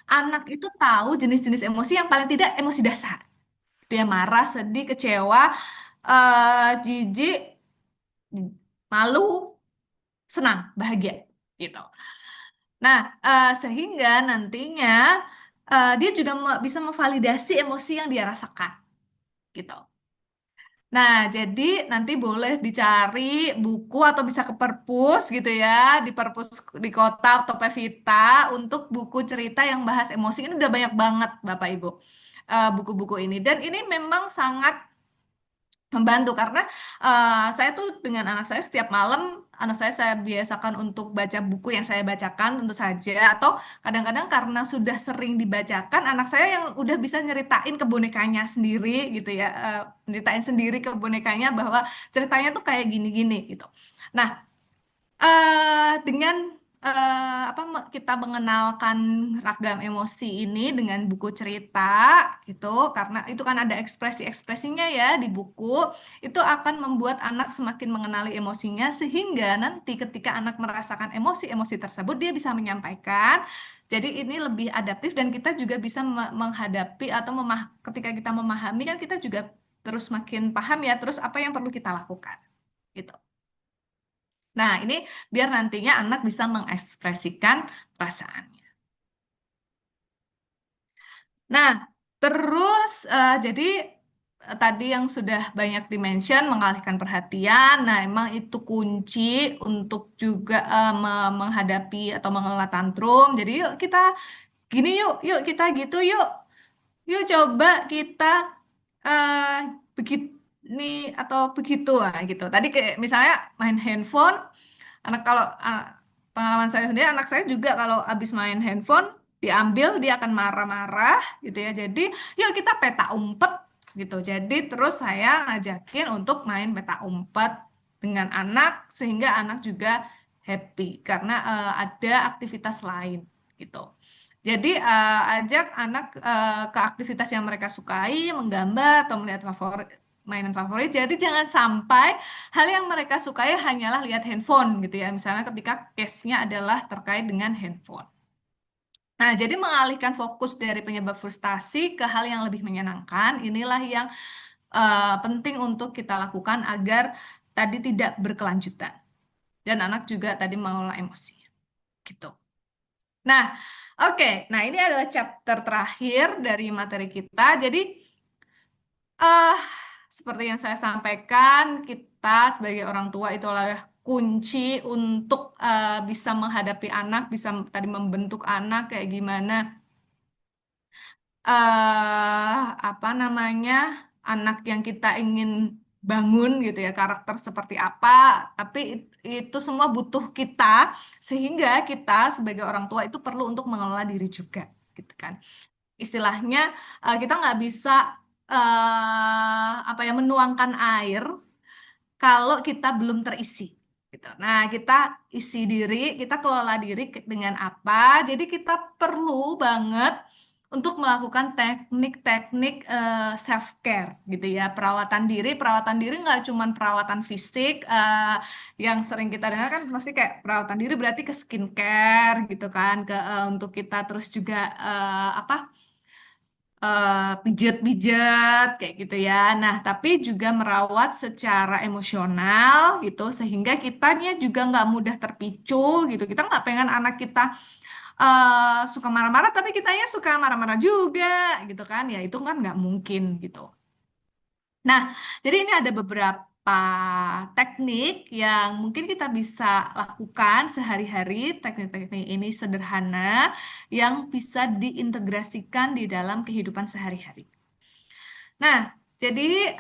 anak itu tahu jenis-jenis emosi yang paling tidak emosi dasar. Dia marah, sedih, kecewa, jijik, malu, senang, bahagia gitu. Nah, sehingga nantinya dia juga bisa memvalidasi emosi yang dia rasakan gitu. Nah, jadi nanti boleh dicari buku atau bisa ke perpus gitu ya, di perpus di kota atau Pevita untuk buku cerita yang bahas emosi. Ini udah banyak banget Bapak Ibu buku-buku ini. Dan ini memang sangat membantu karena saya tuh dengan anak saya setiap malam anak saya biasakan untuk baca buku yang saya bacakan tentu saja atau kadang-kadang karena sudah sering dibacakan anak saya yang udah bisa nyeritain ke bonekanya sendiri gitu ya nyeritain sendiri ke bonekanya bahwa ceritanya tuh kayak gini-gini gitu. Nah, dengan kita mengenalkan ragam emosi ini dengan buku cerita gitu karena itu kan ada ekspresi-ekspresinya ya di buku itu akan membuat anak semakin mengenali emosinya sehingga nanti ketika anak merasakan emosi-emosi tersebut dia bisa menyampaikan jadi ini lebih adaptif dan kita juga bisa menghadapi atau ketika kita memahami kan kita juga terus makin paham ya terus apa yang perlu kita lakukan gitu. Nah, ini biar nantinya anak bisa mengekspresikan perasaannya. Nah, terus jadi tadi yang sudah banyak dimention mengalihkan perhatian. Nah, emang itu kunci untuk juga menghadapi atau mengelola tantrum. Jadi yuk kita gini yuk, yuk kita gitu yuk. Yuk coba kita begini atau begitu gitu. Tadi kayak misalnya main handphone anak kalau pengalaman saya sendiri, anak saya juga kalau habis main handphone diambil dia akan marah-marah gitu ya. Jadi, yuk kita peta umpet gitu. Jadi terus saya ngajakin untuk main peta umpet dengan anak sehingga anak juga happy karena ada aktivitas lain gitu. Jadi ajak anak ke aktivitas yang mereka sukai, menggambar atau melihat mainan favorit. Jadi jangan sampai hal yang mereka sukai hanyalah lihat handphone gitu ya. Misalnya ketika case-nya adalah terkait dengan handphone. Nah, jadi mengalihkan fokus dari penyebab frustasi ke hal yang lebih menyenangkan, inilah yang penting untuk kita lakukan agar tadi tidak berkelanjutan. Dan anak juga tadi mengelola emosi. Gitu. Nah, oke. Nah, ini adalah chapter terakhir dari materi kita. Jadi, eh seperti yang saya sampaikan, kita sebagai orang tua itu adalah kunci untuk bisa menghadapi anak, bisa tadi membentuk anak kayak gimana, apa namanya, anak yang kita ingin bangun gitu ya, karakter seperti apa, tapi itu semua butuh kita, sehingga kita sebagai orang tua itu perlu untuk mengelola diri juga, gitu kan. Istilahnya kita nggak bisa apa ya menuangkan air kalau kita belum terisi gitu. Nah, kita isi diri, kita kelola diri dengan apa? Jadi kita perlu banget untuk melakukan teknik-teknik self care gitu ya. Perawatan diri nggak cuma perawatan fisik yang sering kita dengar kan mesti kayak perawatan diri berarti ke skincare gitu kan, ke untuk kita terus juga apa pijet-pijet kayak gitu ya. Nah, tapi juga merawat secara emosional gitu sehingga kitanya juga nggak mudah terpicu gitu. Kita nggak pengen anak kita suka marah-marah tapi kitanya suka marah-marah juga gitu kan. Ya itu kan nggak mungkin gitu. Nah, jadi ini ada beberapa teknik yang mungkin kita bisa lakukan sehari-hari. Teknik-teknik ini sederhana yang bisa diintegrasikan di dalam kehidupan sehari-hari. Nah, jadi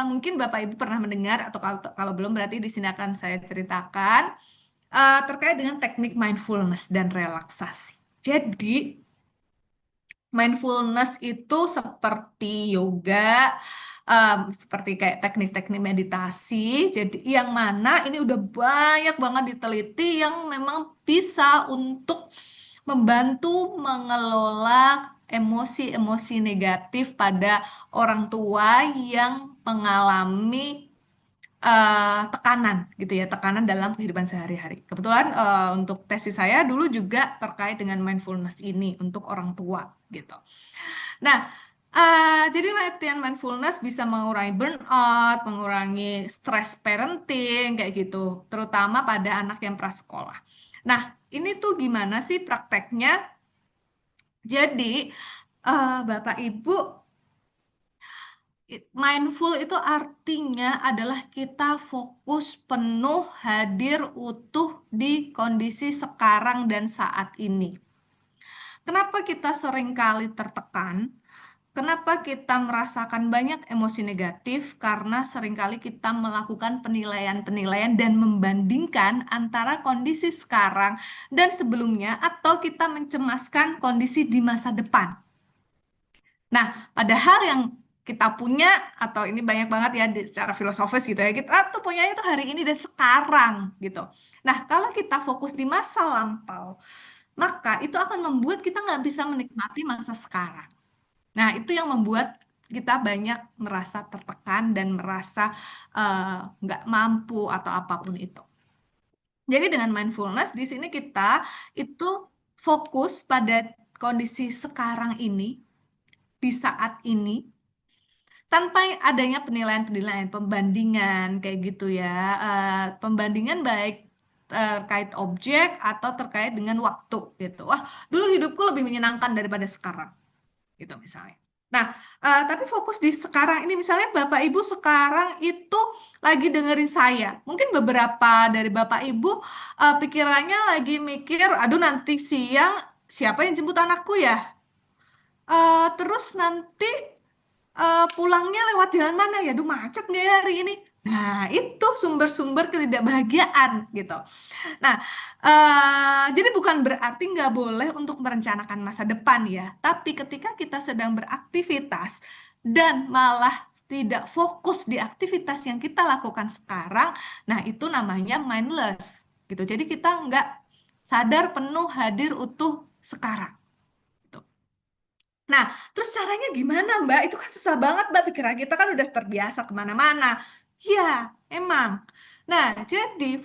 mungkin Bapak Ibu pernah mendengar atau kalau belum berarti di sini akan saya ceritakan terkait dengan teknik mindfulness dan relaksasi. Jadi, mindfulness itu seperti yoga, seperti kayak teknik-teknik meditasi. Jadi yang mana ini udah banyak banget diteliti yang memang bisa untuk membantu mengelola emosi-emosi negatif pada orang tua yang mengalami tekanan gitu ya, tekanan dalam kehidupan sehari-hari. Kebetulan untuk tesis saya dulu juga terkait dengan mindfulness ini untuk orang tua gitu. Nah, jadi latihan mindfulness bisa mengurangi burnout, mengurangi stres parenting kayak gitu, terutama pada anak yang prasekolah. Nah, ini tuh gimana sih prakteknya? Jadi, Bapak Ibu, mindful itu artinya adalah kita fokus penuh, hadir, utuh di kondisi sekarang dan saat ini. Kenapa kita seringkali tertekan? Kenapa kita merasakan banyak emosi negatif? Karena seringkali kita melakukan penilaian-penilaian dan membandingkan antara kondisi sekarang dan sebelumnya, atau kita mencemaskan kondisi di masa depan. Nah, padahal yang kita punya, atau ini banyak banget ya secara filosofis gitu ya, kita tuh punya itu hari ini dan sekarang gitu. Nah, kalau kita fokus di masa lampau, maka itu akan membuat kita nggak bisa menikmati masa sekarang. Nah, itu yang membuat kita banyak merasa tertekan dan merasa eh, nggak mampu atau apapun itu. Jadi dengan mindfulness di sini kita itu fokus pada kondisi sekarang ini, di saat ini, tanpa adanya penilaian-penilaian, pembandingan kayak gitu ya. Pembandingan baik terkait objek atau terkait dengan waktu gitu. Wah, dulu hidupku lebih menyenangkan daripada sekarang gitu misalnya. Nah, tapi fokus di sekarang ini, misalnya Bapak Ibu sekarang itu lagi dengerin saya. Mungkin beberapa dari Bapak Ibu pikirannya lagi mikir, aduh nanti siang siapa yang jemput anakku ya? Terus nanti pulangnya lewat jalan mana ya? Duh macet nggak ya hari ini? Nah, itu sumber-sumber ketidakbahagiaan gitu. Nah, jadi bukan berarti nggak boleh untuk merencanakan masa depan ya. Tapi ketika kita sedang beraktivitas dan malah tidak fokus di aktivitas yang kita lakukan sekarang, nah itu namanya mindless gitu. Jadi kita nggak sadar penuh hadir utuh sekarang. Gitu. Nah, terus caranya gimana, Mbak? Itu kan susah banget, Mbak. Pikiran kita kan udah terbiasa kemana-mana. Ya, emang. Nah, jadi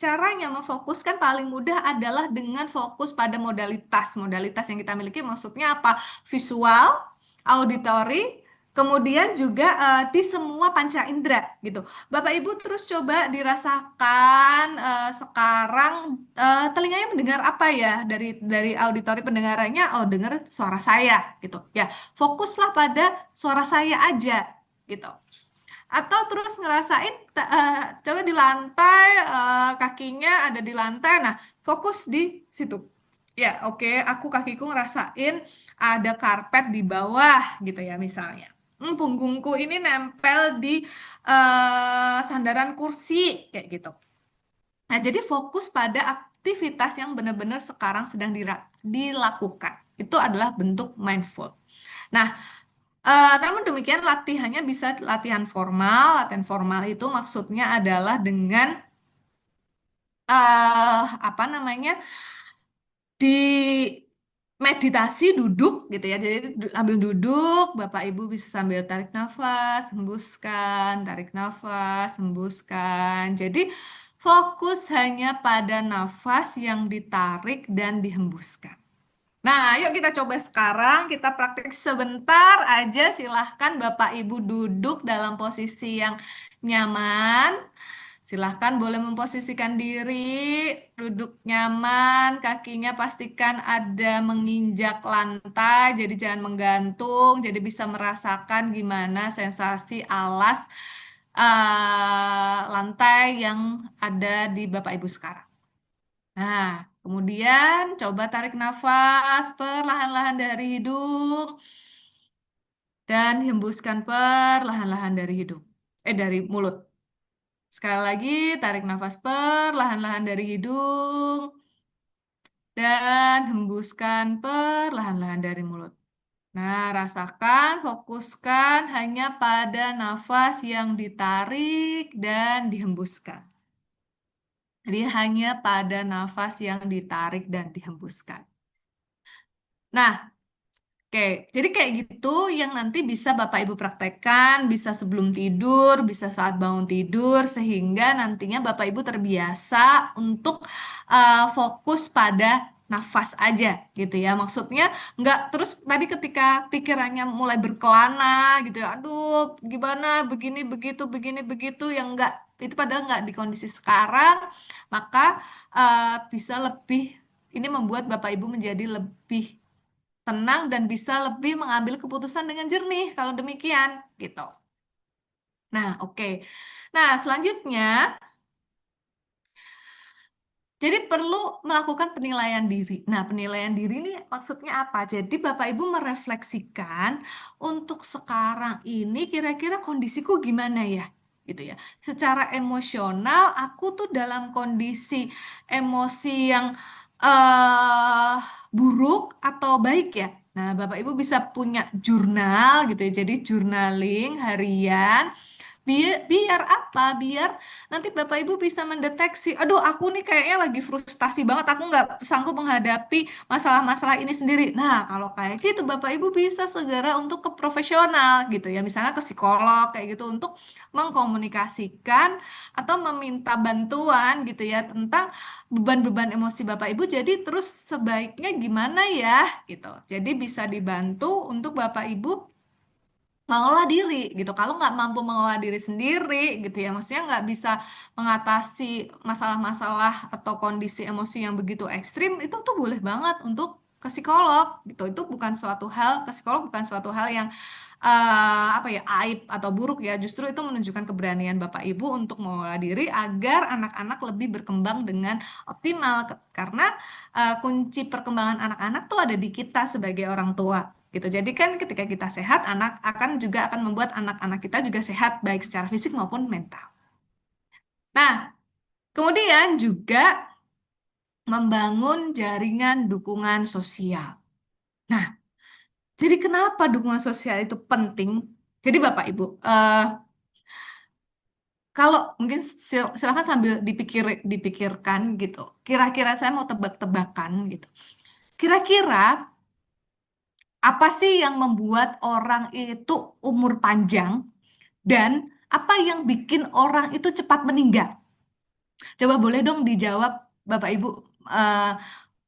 caranya memfokuskan paling mudah adalah dengan fokus pada modalitas. Modalitas yang kita miliki maksudnya apa? Visual, auditory, kemudian juga di semua panca indera gitu. Bapak Ibu terus coba dirasakan sekarang telinganya mendengar apa ya, dari auditori pendengarannya, oh dengar suara saya gitu ya, fokuslah pada suara saya aja gitu. Atau terus ngerasain coba di lantai, kakinya ada di lantai, nah fokus di situ ya. Oke, aku kakiku ngerasain ada karpet di bawah gitu ya misalnya. Punggungku ini nempel di sandaran kursi kayak gitu. Nah, jadi fokus pada aktivitas yang benar-benar sekarang sedang dilakukan. Itu adalah bentuk mindful. Nah, namun demikian latihannya bisa latihan formal. Latihan formal itu maksudnya adalah dengan apa namanya, di meditasi duduk gitu ya. Jadi ambil duduk, Bapak Ibu bisa sambil tarik nafas, hembuskan, tarik nafas, hembuskan. Jadi fokus hanya pada nafas yang ditarik dan dihembuskan. Nah, yuk kita coba sekarang, kita praktik sebentar aja. Silahkan Bapak Ibu duduk dalam posisi yang nyaman. Silahkan boleh memposisikan diri, duduk nyaman, kakinya pastikan ada menginjak lantai, jadi jangan menggantung, jadi bisa merasakan gimana sensasi alas lantai yang ada di Bapak Ibu sekarang. Nah, kemudian coba tarik nafas perlahan-lahan dari hidung dan hembuskan perlahan-lahan dari hidung. Dari mulut. Sekali lagi, tarik nafas perlahan-lahan dari hidung dan hembuskan perlahan-lahan dari mulut. Nah, rasakan, fokuskan hanya pada nafas yang ditarik dan dihembuskan. Jadi hanya pada nafas yang ditarik dan dihembuskan. Nah, Oke, jadi kayak gitu yang nanti bisa Bapak Ibu praktekkan, bisa sebelum tidur, bisa saat bangun tidur, sehingga nantinya Bapak Ibu terbiasa untuk fokus pada nafas aja gitu ya. Maksudnya nggak terus tadi ketika pikirannya mulai berkelana gitu ya, aduh gimana begini begitu yang nggak itu padahal nggak di kondisi sekarang, maka bisa lebih ini membuat Bapak Ibu menjadi lebih tenang dan bisa lebih mengambil keputusan dengan jernih kalau demikian gitu. Nah, oke. Nah, selanjutnya jadi perlu melakukan penilaian diri. Nah, penilaian diri ini maksudnya apa? Jadi Bapak Ibu merefleksikan untuk sekarang ini kira-kira kondisiku gimana ya? Gitu ya. Secara emosional aku tuh dalam kondisi emosi yang eh buruk atau baik ya. Nah, Bapak Ibu bisa punya jurnal gitu ya. Jadi journaling harian biar apa? Biar nanti Bapak Ibu bisa mendeteksi, aduh aku nih kayaknya lagi frustasi banget, aku nggak sanggup menghadapi masalah-masalah ini sendiri. Nah, kalau kayak gitu Bapak Ibu bisa segera untuk ke profesional gitu ya, misalnya ke psikolog kayak gitu untuk mengkomunikasikan atau meminta bantuan gitu ya tentang beban-beban emosi Bapak Ibu. Jadi terus sebaiknya gimana ya gitu. Jadi bisa dibantu untuk Bapak Ibu mengolah diri gitu. Kalau nggak mampu mengolah diri sendiri gitu ya, maksudnya nggak bisa mengatasi masalah-masalah atau kondisi emosi yang begitu ekstrim, itu tuh boleh banget untuk ke psikolog gitu. Itu bukan suatu hal, ke psikolog bukan suatu hal yang apa ya aib atau buruk ya. Justru itu menunjukkan keberanian Bapak Ibu untuk mengolah diri agar anak-anak lebih berkembang dengan optimal. Karena kunci perkembangan anak-anak tuh ada di kita sebagai orang tua gitu. Jadi kan ketika kita sehat, anak akan membuat anak-anak kita juga sehat baik secara fisik maupun mental. Nah, kemudian juga membangun jaringan dukungan sosial. Nah, jadi kenapa dukungan sosial itu penting? Jadi Bapak Ibu, kalau mungkin silakan sambil dipikirkan gitu. Kira-kira saya mau tebak-tebakan gitu. Kira-kira apa sih yang membuat orang itu umur panjang dan apa yang bikin orang itu cepat meninggal? Coba boleh dong dijawab, Bapak Ibu, eh,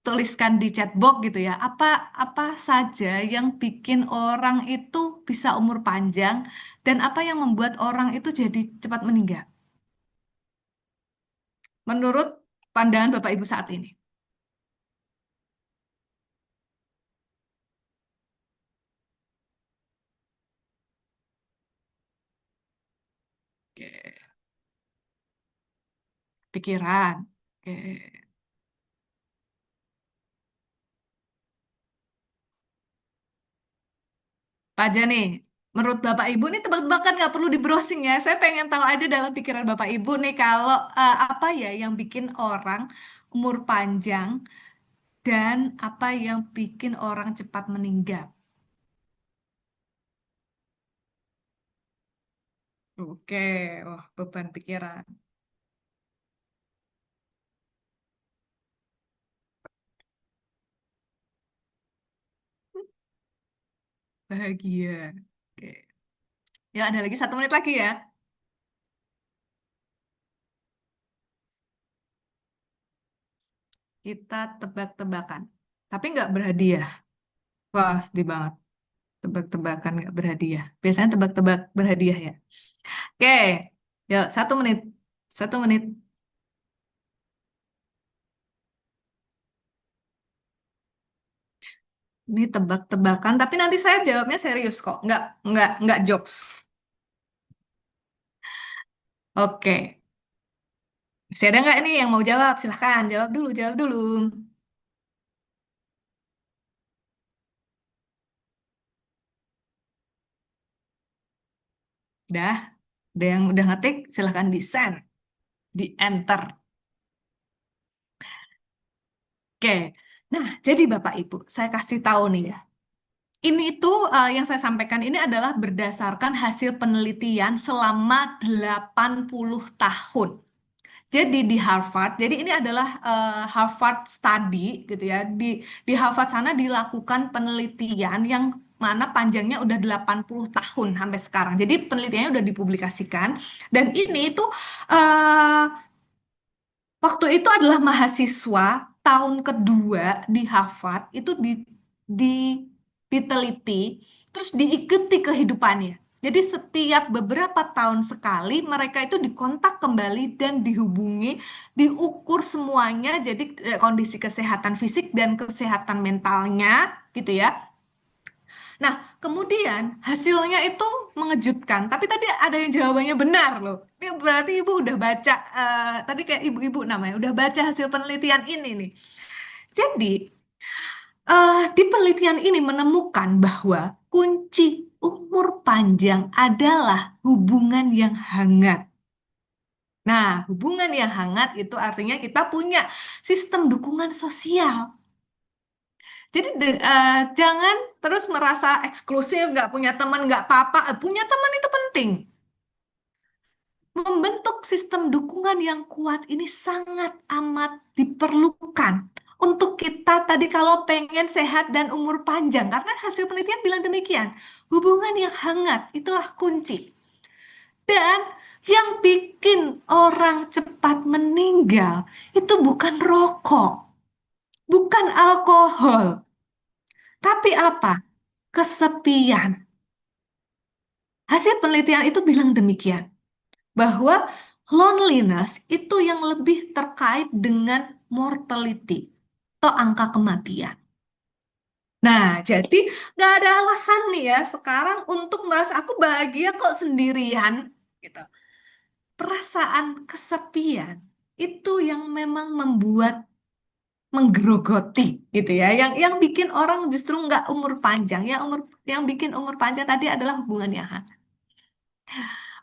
tuliskan di chat box gitu ya. Apa apa saja yang bikin orang itu bisa umur panjang dan apa yang membuat orang itu jadi cepat meninggal? Menurut pandangan Bapak Ibu saat ini. Oke, pikiran. Oke. Pak Jani, menurut Bapak Ibu nih tebak-tebakan nggak perlu di browsing ya. Saya pengen tahu aja dalam pikiran Bapak Ibu nih kalau apa ya yang bikin orang umur panjang dan apa yang bikin orang cepat meninggal. Oke, wah beban pikiran. Bahagia. Oke. Ya ada lagi 1 menit lagi ya. Kita tebak-tebakan. Tapi nggak berhadiah. Wah, sedih banget. Tebak-tebakan nggak berhadiah. Biasanya tebak-tebak berhadiah ya. Oke, yuk 1 menit. 1 menit. Ini tebak-tebakan, tapi nanti saya jawabnya serius kok, nggak jokes. Oke, masih ada nggak nih yang mau jawab? Silahkan, jawab dulu. Udah, ada yang udah ngetik, silahkan di send, di enter. Oke, nah jadi Bapak Ibu, saya kasih tahu nih ya. Ini tuh yang saya sampaikan ini adalah berdasarkan hasil penelitian selama 80 tahun. Jadi di Harvard, jadi ini adalah Harvard study gitu ya. Di Harvard sana dilakukan penelitian yang mana panjangnya udah 80 tahun sampai sekarang. Jadi penelitiannya udah dipublikasikan dan ini itu eh, waktu itu adalah mahasiswa tahun kedua di Harvard itu di diteliti terus diikuti kehidupannya. Jadi setiap beberapa tahun sekali mereka itu dikontak kembali dan dihubungi, diukur semuanya jadi kondisi kesehatan fisik dan kesehatan mentalnya gitu ya. Nah, kemudian hasilnya itu mengejutkan. Tapi tadi ada yang jawabannya benar loh. Ini berarti ibu udah baca, tadi kayak ibu-ibu namanya, udah baca hasil penelitian ini nih. Jadi, di penelitian ini menemukan bahwa kunci umur panjang adalah hubungan yang hangat. Nah, hubungan yang hangat itu artinya kita punya sistem dukungan sosial. Jadi jangan terus merasa eksklusif, nggak punya teman, nggak apa-apa. Punya teman itu penting. Membentuk sistem dukungan yang kuat ini sangat amat diperlukan untuk kita tadi kalau pengen sehat dan umur panjang. Karena hasil penelitian bilang demikian. Hubungan yang hangat itulah kunci. Dan yang bikin orang cepat meninggal itu bukan rokok, bukan alkohol, tapi apa? Kesepian. Hasil penelitian itu bilang demikian, bahwa loneliness itu yang lebih terkait dengan mortality atau angka kematian. Nah, jadi nggak ada alasan nih ya sekarang untuk merasa aku bahagia kok sendirian gitu. Perasaan kesepian itu yang memang membuat menggerogoti gitu ya. Yang bikin orang justru nggak umur panjang. Yang bikin umur panjang tadi adalah hubungan yang hangat.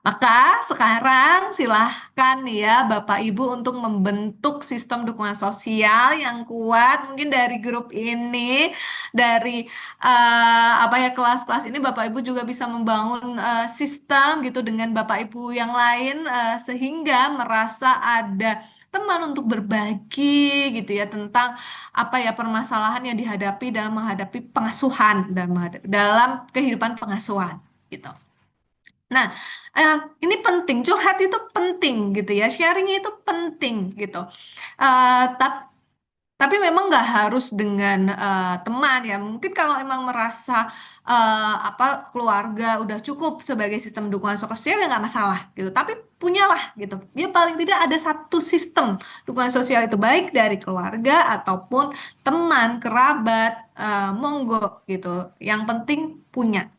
Maka sekarang silahkan ya Bapak Ibu untuk membentuk sistem dukungan sosial yang kuat. Mungkin dari grup ini, dari apa ya kelas-kelas ini Bapak Ibu juga bisa membangun sistem gitu dengan Bapak Ibu yang lain sehingga merasa ada teman untuk berbagi gitu ya tentang apa ya permasalahan yang dihadapi dalam menghadapi pengasuhan dalam kehidupan pengasuhan gitu. Nah, eh, ini penting, curhat itu penting gitu ya, sharingnya itu penting gitu. Eh, tap- tapi memang nggak harus dengan teman ya. Mungkin kalau emang merasa apa keluarga udah cukup sebagai sistem dukungan sosial ya nggak masalah gitu. Tapi punyalah gitu. Dia paling tidak ada satu sistem dukungan sosial itu baik dari keluarga ataupun teman, kerabat, monggo gitu. Yang penting punya.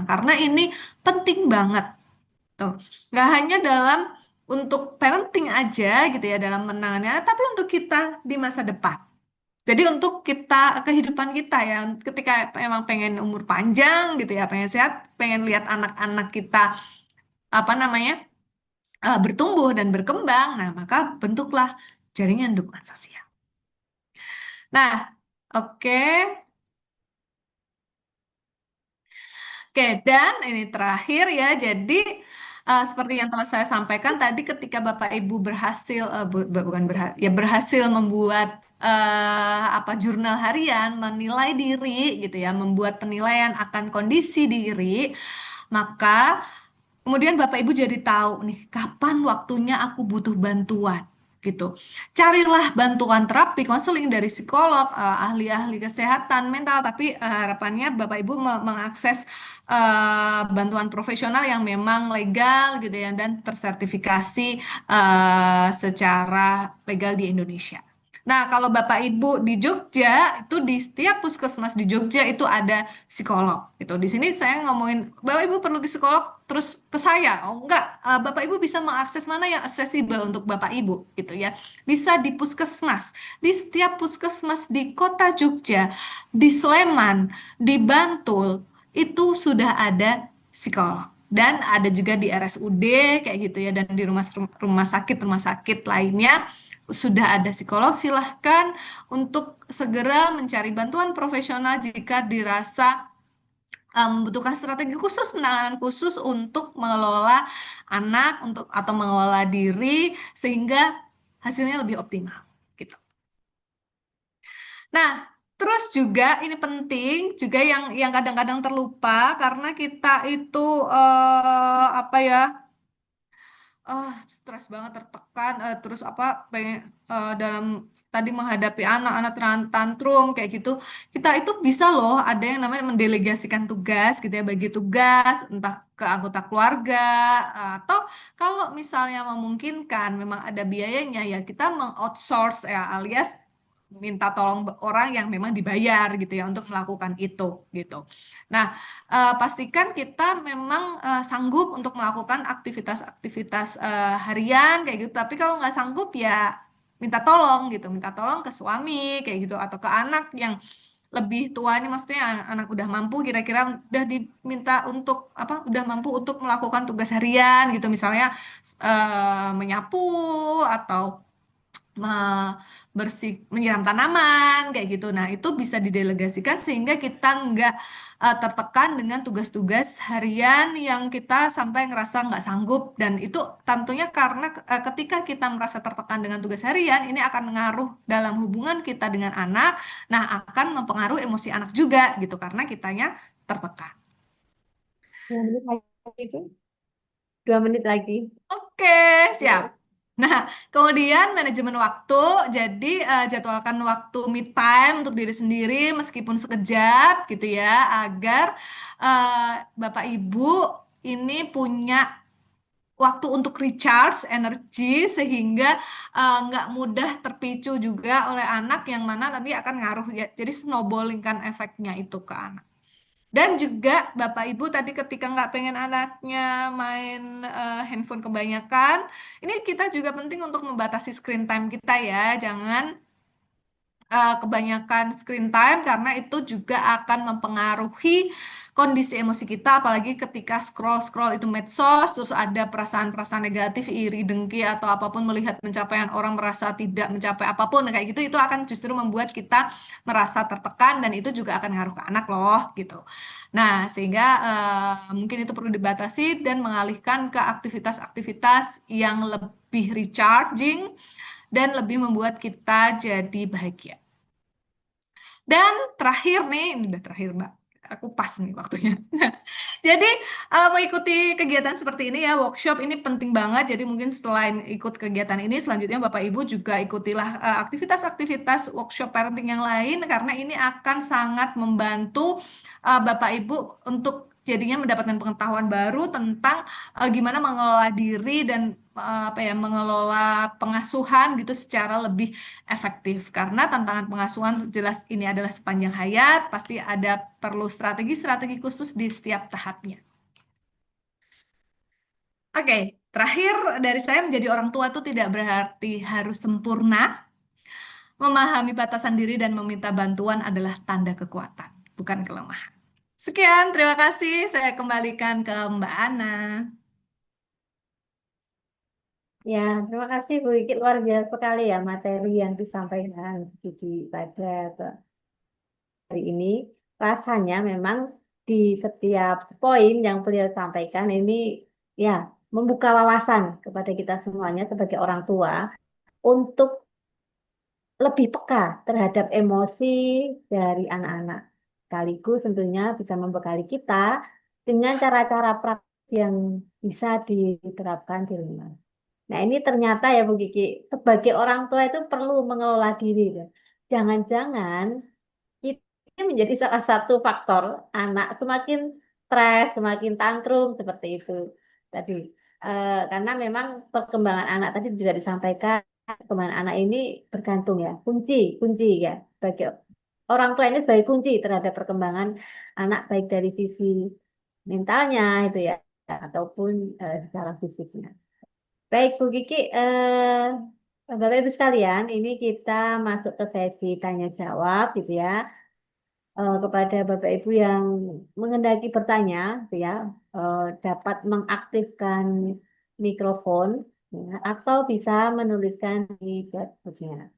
Karena ini penting banget tuh. Nggak hanya dalam untuk parenting aja gitu ya dalam menangannya, tapi untuk kita di masa depan. Jadi untuk kita kehidupan kita ya, ketika emang pengen umur panjang gitu ya, pengen sehat, pengen lihat anak-anak kita apa namanya bertumbuh dan berkembang, nah maka bentuklah jaringan dukungan sosial. Nah, oke. Oke, dan ini terakhir ya. Jadi seperti yang telah saya sampaikan tadi, ketika Bapak Ibu berhasil, bukan berhasil, ya berhasil membuat apa jurnal harian, menilai diri gitu ya, membuat penilaian akan kondisi diri, maka kemudian Bapak Ibu jadi tahu nih, kapan waktunya aku butuh bantuan gitu. Carilah bantuan terapi, konseling dari psikolog, ahli-ahli kesehatan mental, tapi harapannya Bapak Ibu mengakses bantuan profesional yang memang legal gitu ya dan tersertifikasi secara legal di Indonesia. Nah, kalau Bapak Ibu di Jogja, itu di setiap puskesmas di Jogja itu ada psikolog gitu. Di sini saya ngomongin Bapak Ibu perlu ke psikolog terus ke saya. Oh enggak, Bapak Ibu bisa mengakses mana yang aksesibel untuk Bapak Ibu gitu ya. Bisa di puskesmas. Di setiap puskesmas di Kota Jogja, di Sleman, di Bantul itu sudah ada psikolog. Dan ada juga di RSUD kayak gitu ya dan di rumah sakit lainnya sudah ada psikolog, silahkan untuk segera mencari bantuan profesional jika dirasa membutuhkan strategi khusus, penanganan khusus untuk mengelola anak untuk atau mengelola diri sehingga hasilnya lebih optimal gitu. Nah, terus juga ini penting juga yang kadang-kadang terlupa karena kita itu apa ya, stres banget, tertekan, terus apa pengen dalam tadi menghadapi anak-anak tantrum kayak gitu, kita itu bisa loh ada yang namanya mendelegasikan tugas gitu ya, bagi tugas entah ke anggota keluarga, atau kalau misalnya memungkinkan memang ada biayanya ya kita mengoutsource ya, alias minta tolong orang yang memang dibayar gitu ya untuk melakukan itu gitu. Nah, pastikan kita memang sanggup untuk melakukan aktivitas-aktivitas harian kayak gitu. Tapi kalau nggak sanggup ya minta tolong gitu, minta tolong ke suami kayak gitu atau ke anak yang lebih tua ini, maksudnya anak udah mampu, kira-kira udah diminta untuk apa? Udah mampu untuk melakukan tugas harian gitu, misalnya menyapu atau menyiram tanaman kayak gitu. Nah, itu bisa didelegasikan sehingga kita nggak tertekan dengan tugas-tugas harian yang kita sampai ngerasa nggak sanggup. Dan itu tentunya karena ketika kita merasa tertekan dengan tugas harian, ini akan mengaruh dalam hubungan kita dengan anak. Nah, akan mempengaruhi emosi anak juga gitu karena kitanya tertekan. 2 menit lagi itu, 2 menit lagi. Oke, siap. Nah, kemudian manajemen waktu. Jadi jadwalkan waktu me time untuk diri sendiri meskipun sekejap gitu ya, agar Bapak Ibu ini punya waktu untuk recharge energi sehingga nggak mudah terpicu juga oleh anak yang mana nanti akan ngaruh ya. Jadi snowballing kan efeknya itu ke anak. Dan juga Bapak Ibu tadi ketika nggak pengen anaknya main handphone kebanyakan, ini kita juga penting untuk membatasi screen time kita ya. Jangan kebanyakan screen time karena itu juga akan mempengaruhi kondisi emosi kita, apalagi ketika scroll-scroll itu medsos, terus ada perasaan-perasaan negatif, iri, dengki, atau apapun, melihat pencapaian orang merasa tidak mencapai apapun, nah, kayak gitu, itu akan justru membuat kita merasa tertekan dan itu juga akan ngaruh ke anak loh, gitu. Nah, sehingga mungkin itu perlu dibatasi dan mengalihkan ke aktivitas-aktivitas yang lebih recharging dan lebih membuat kita jadi bahagia. Dan terakhir nih, ini udah terakhir Mbak, aku pas nih waktunya. Jadi mengikuti kegiatan seperti ini ya, workshop ini penting banget. Jadi mungkin selain ikut kegiatan ini, selanjutnya Bapak Ibu juga ikutilah aktivitas-aktivitas workshop parenting yang lain karena ini akan sangat membantu Bapak Ibu untuk jadinya mendapatkan pengetahuan baru tentang gimana mengelola diri dan apa ya, mengelola pengasuhan gitu secara lebih efektif. Karena tantangan pengasuhan jelas ini adalah sepanjang hayat, pasti ada perlu strategi-strategi khusus di setiap tahapnya. Oke, terakhir dari saya, menjadi orang tua itu tidak berarti harus sempurna. Memahami batasan diri dan meminta bantuan adalah tanda kekuatan, bukan kelemahan. Sekian, terima kasih. Saya kembalikan ke Mbak Ana. Ya, terima kasih Bu Iki. Luar biasa sekali ya materi yang disampaikan di pada hari ini. Rasanya memang di setiap poin yang beliau sampaikan ini ya membuka wawasan kepada kita semuanya sebagai orang tua untuk lebih peka terhadap emosi dari anak-anak. Sekaligus tentunya bisa membekali kita dengan cara-cara praktis yang bisa diterapkan di rumah. Nah, ini ternyata ya Bu Kiki, sebagai orang tua itu perlu mengelola diri, ya. Jangan-jangan ini menjadi salah satu faktor anak semakin stres, semakin tantrum seperti itu tadi. Karena memang perkembangan anak tadi juga disampaikan, perkembangan anak ini bergantung ya, kunci ya, bagi orang tua ini sebagai kunci terhadap perkembangan anak baik dari sisi mentalnya itu ya, ataupun secara fisiknya. Baik, Bu Kiki, Bapak Ibu sekalian, ini kita masuk ke sesi tanya jawab gitu ya. Kepada Bapak Ibu yang mengendaki bertanya, gitu ya, dapat mengaktifkan mikrofon ya, atau bisa menuliskan di chatboxnya.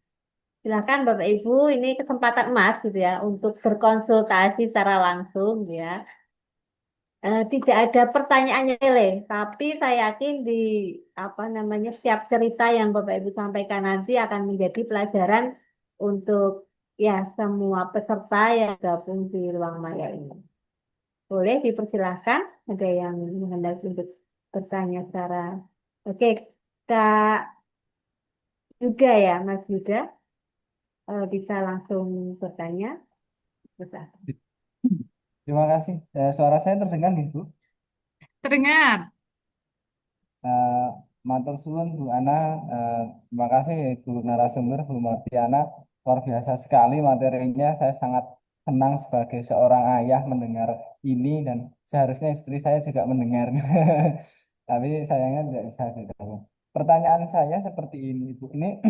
Silakan Bapak Ibu, ini kesempatan emas gitu ya untuk berkonsultasi secara langsung gitu ya. Tidak ada pertanyaannya, Le, tapi saya yakin di apa namanya setiap cerita yang Bapak Ibu sampaikan nanti akan menjadi pelajaran untuk ya semua peserta yang gabung di ruang maya ini. Boleh dipersilahkan, ada yang menghendaki untuk bertanya secara oke, Kak Yuda ya, Mas Yuda, bisa langsung bertanya. Bisa. Terima kasih. Suara saya terdengar nih, Bu. Terdengar. Eh, Matur suwun Bu Ana. Terima kasih Bu narasumber Bu Martiana. Luar biasa sekali materinya. Saya sangat senang sebagai seorang ayah mendengar ini dan seharusnya istri saya juga mendengar. Tapi sayangnya tidak bisa didengar. Pertanyaan saya seperti ini, Bu. Ini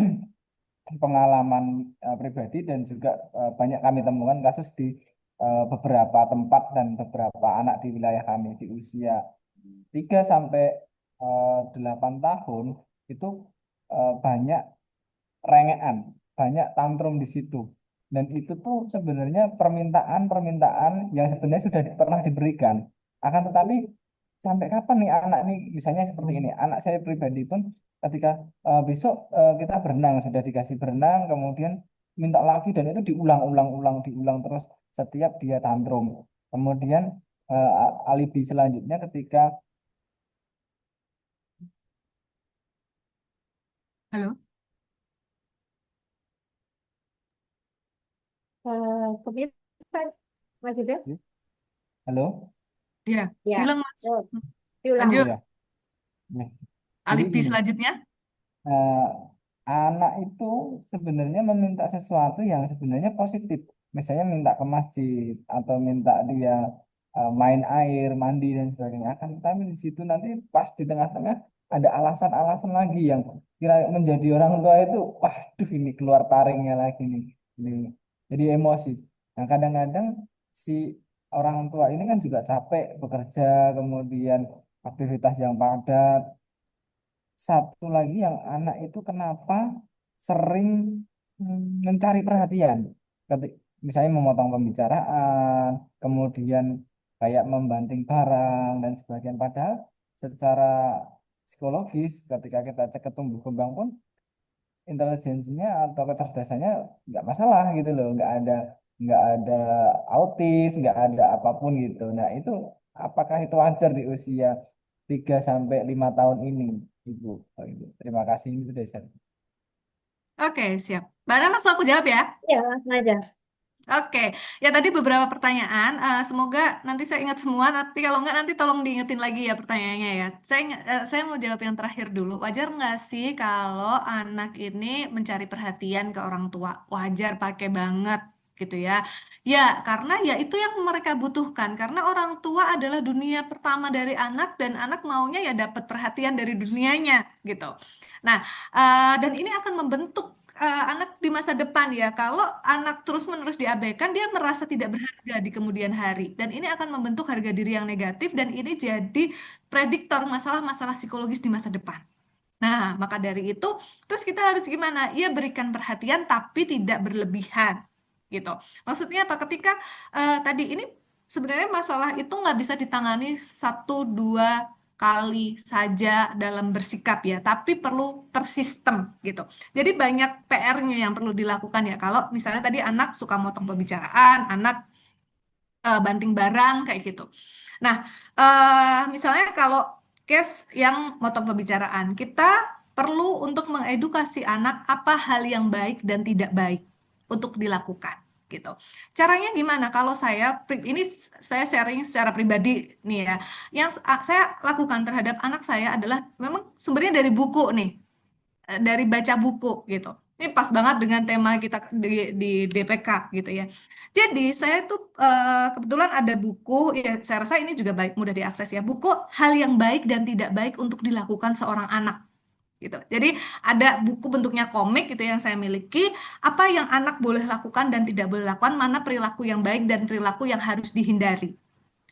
pengalaman pribadi dan juga banyak kami temukan kasus di beberapa tempat dan beberapa anak di wilayah kami di usia 3 sampai 8 tahun itu banyak rengean, banyak tantrum di situ. Dan itu tuh sebenarnya permintaan-permintaan yang sebenarnya sudah pernah diberikan. Akan tetapi sampai kapan nih anak nih, misalnya seperti ini, anak saya pribadi pun ketika besok kita berenang, sudah dikasih berenang, kemudian minta lagi dan itu diulang terus setiap dia tantrum. Kemudian alibi selanjutnya ketika Halo? Kemudian Mas Yuda, halo, Ya, ya, hilang Mas. oh, diulang oh Lanjut. Mas. ya, nih. Jadi Alibi gini, selanjutnya. eh, anak itu sebenarnya meminta sesuatu yang sebenarnya positif. Misalnya minta ke masjid atau minta dia main air, mandi dan sebagainya. Akan tetapi di situ nanti pas di tengah-tengah ada alasan-alasan lagi yang kira menjadi orang tua itu, waduh ini keluar taringnya lagi nih. Ini. Jadi emosi. Nah kadang-kadang si orang tua ini kan juga capek bekerja, kemudian aktivitas yang padat, satu lagi yang anak itu kenapa sering mencari perhatian. Misalnya memotong pembicaraan, kemudian kayak membanting barang dan sebagainya. Padahal secara psikologis ketika kita cek ke tumbuh kembang pun intelijensinya atau kecerdasannya nggak masalah gitu loh, nggak ada autis, nggak ada apapun gitu. Nah itu apakah itu wajar di usia 3 sampai 5 tahun ini, Ibu? Oh, Ibu. Terima kasih ini sudah saya. Oke, siap. Mbak Nana, langsung aku jawab ya. Ya, langsung aja. Oke, ya tadi beberapa pertanyaan. Semoga nanti saya ingat semua. Tapi kalau nggak nanti tolong diingetin lagi ya pertanyaannya ya. Saya mau jawab yang terakhir dulu. Wajar nggak sih kalau anak ini mencari perhatian ke orang tua? Wajar, pakai banget gitu ya. Ya, karena ya itu yang mereka butuhkan. Karena orang tua adalah dunia pertama dari anak dan anak maunya ya dapat perhatian dari dunianya gitu. Nah, dan ini akan membentuk anak di masa depan ya. Kalau anak terus-menerus diabaikan, dia merasa tidak berharga di kemudian hari. Dan ini akan membentuk harga diri yang negatif dan ini jadi prediktor masalah-masalah psikologis di masa depan. Nah, maka dari itu, terus kita harus gimana? Ya berikan perhatian tapi tidak berlebihan, gitu. Maksudnya apa? Ketika tadi ini sebenarnya masalah itu nggak bisa ditangani satu dua kali saja dalam bersikap ya, tapi perlu tersistem gitu. Jadi banyak PR-nya yang perlu dilakukan ya. Kalau misalnya tadi anak suka motong pembicaraan, anak banting barang kayak gitu. Nah, misalnya kalau case yang motong pembicaraan, kita perlu untuk mengedukasi anak apa hal yang baik dan tidak baik untuk dilakukan gitu. Caranya gimana? Kalau ini saya sharing secara pribadi nih ya. Yang saya lakukan terhadap anak saya adalah memang sumbernya dari buku nih, dari baca buku gitu. Ini pas banget dengan tema kita di DPK gitu ya. Jadi saya tuh kebetulan ada buku, ya saya rasa ini juga baik mudah diakses ya. Buku hal yang baik dan tidak baik untuk dilakukan seorang anak gitu. Jadi ada buku bentuknya komik gitu yang saya miliki, apa yang anak boleh lakukan dan tidak boleh lakukan, mana perilaku yang baik dan perilaku yang harus dihindari.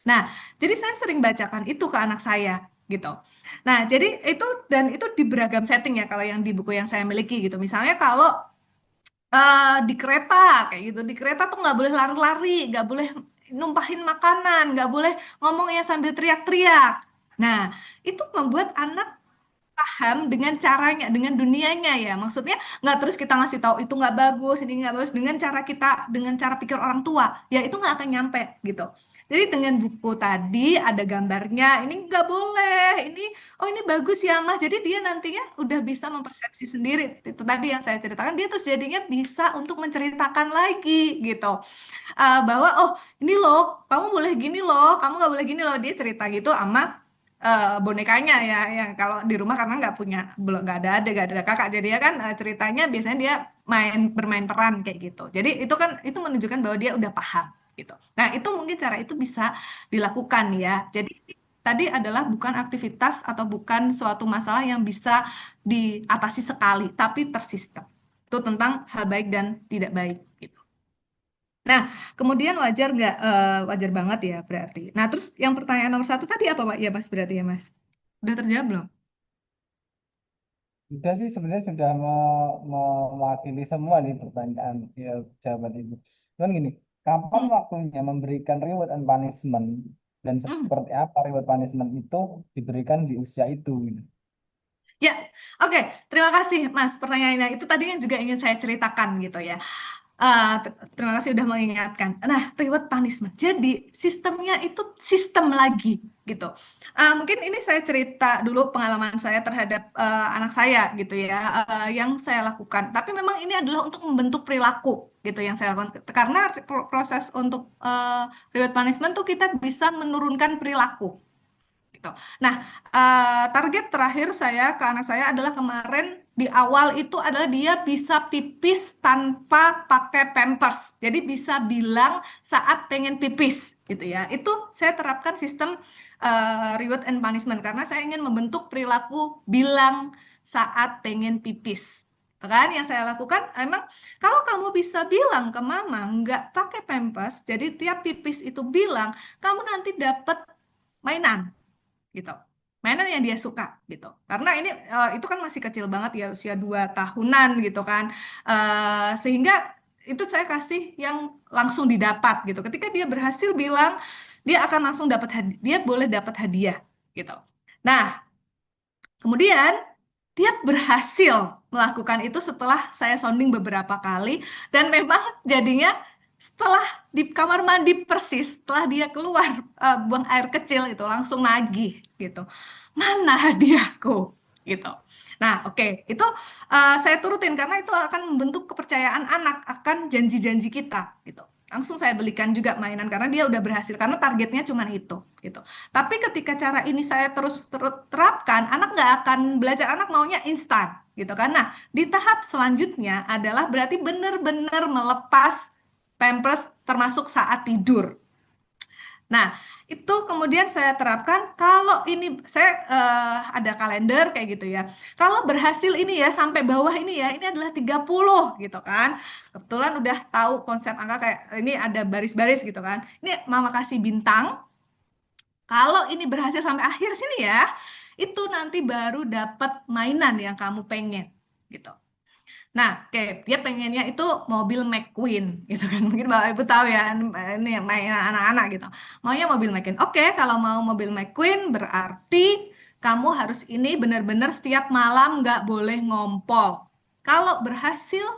Nah, jadi saya sering bacakan itu ke anak saya gitu. Nah, jadi itu dan itu di beragam setting ya kalau yang di buku yang saya miliki gitu. Misalnya kalau di kereta kayak gitu, di kereta tuh nggak boleh lari-lari, nggak boleh numpahin makanan, nggak boleh ngomongnya sambil teriak-teriak. Nah, itu membuat anak paham dengan caranya, dengan dunianya ya. Maksudnya nggak terus kita ngasih tahu itu nggak bagus, ini nggak bagus dengan cara kita, dengan cara pikir orang tua, ya itu nggak akan nyampe gitu. Jadi dengan buku tadi ada gambarnya, ini nggak boleh, ini oh ini bagus ya Mas. Jadi dia nantinya udah bisa mempersepsi sendiri. Itu tadi yang saya ceritakan, dia terus jadinya bisa untuk menceritakan lagi gitu. Bahwa oh ini loh kamu boleh gini loh kamu nggak boleh gini loh, dia cerita gitu sama bonekanya ya, yang kalau di rumah karena belum nggak ada adik nggak ada kakak, jadi ya kan ceritanya biasanya dia bermain peran kayak gitu, jadi itu kan itu menunjukkan bahwa dia udah paham gitu. Nah itu mungkin cara itu bisa dilakukan ya. Jadi tadi adalah bukan aktivitas atau bukan suatu masalah yang bisa diatasi sekali tapi tersistem, itu tentang hal baik dan tidak baik gitu. Nah, kemudian wajar nggak? Wajar banget ya berarti. Nah, terus yang pertanyaan nomor satu tadi apa, Pak? Ya, Mas, berarti ya, Mas. Udah terjawab belum? Sudah sih sebenarnya sudah mewakili semua nih pertanyaan ya, jawaban ibu. Cuman gini, kapan Hmm. waktunya memberikan reward and punishment dan Hmm. seperti apa reward punishment itu diberikan di usia itu gitu. Ya, oke. Terima kasih, Mas. Pertanyaannya itu tadi yang juga ingin saya ceritakan gitu ya. Terima kasih udah mengingatkan. Nah, reward punishment. Jadi, sistemnya itu sistem lagi gitu. Mungkin ini saya cerita dulu pengalaman saya terhadap anak saya gitu ya, yang saya lakukan. Tapi memang ini adalah untuk membentuk perilaku gitu yang saya lakukan. Karena proses untuk reward punishment tuh kita bisa menurunkan perilaku gitu. Nah, target terakhir saya ke anak saya adalah kemarin di awal itu adalah dia bisa pipis tanpa pakai pampers. Jadi bisa bilang saat pengen pipis gitu ya. Itu saya terapkan sistem reward and punishment karena saya ingin membentuk perilaku bilang saat pengen pipis. Itu kan yang saya lakukan emang kalau kamu bisa bilang ke mama nggak pakai pampers, jadi tiap pipis itu bilang, kamu nanti dapat mainan gitu, mainan yang dia suka gitu, karena ini itu kan masih kecil banget ya, usia 2 tahunan gitu kan. Sehingga itu saya kasih yang langsung didapat gitu, ketika dia berhasil bilang dia akan langsung dapat hadiah, dia boleh dapat hadiah gitu. Nah, kemudian dia berhasil melakukan itu setelah saya sounding beberapa kali, dan memang jadinya setelah di kamar mandi persis, setelah dia keluar buang air kecil itu langsung nagih gitu. Mana hadiahku gitu. Nah, oke, itu saya turutin karena itu akan membentuk kepercayaan anak akan janji-janji kita gitu. Langsung saya belikan juga mainan karena dia udah berhasil, karena targetnya cuma itu gitu. Tapi ketika cara ini saya terus terapkan, anak nggak akan belajar, anak maunya instan gitu kan. Nah, di tahap selanjutnya adalah berarti benar-benar melepas pampers termasuk saat tidur. Nah, itu kemudian saya terapkan kalau ini saya ada kalender kayak gitu ya. Kalau berhasil ini ya sampai bawah ini ya, ini adalah 30 gitu kan. Kebetulan udah tahu konsep angka kayak ini ada baris-baris gitu kan. Ini mama kasih bintang, kalau ini berhasil sampai akhir sini ya, itu nanti baru dapat mainan yang kamu pengen gitu. Nah, oke, dia pengennya itu mobil McQueen gitu kan. Mungkin Bapak Ibu tahu ya, ini yang mainan anak-anak gitu. Maunya mobil McQueen. Oke, kalau mau mobil McQueen berarti kamu harus ini benar-benar setiap malam nggak boleh ngompol. Kalau berhasil,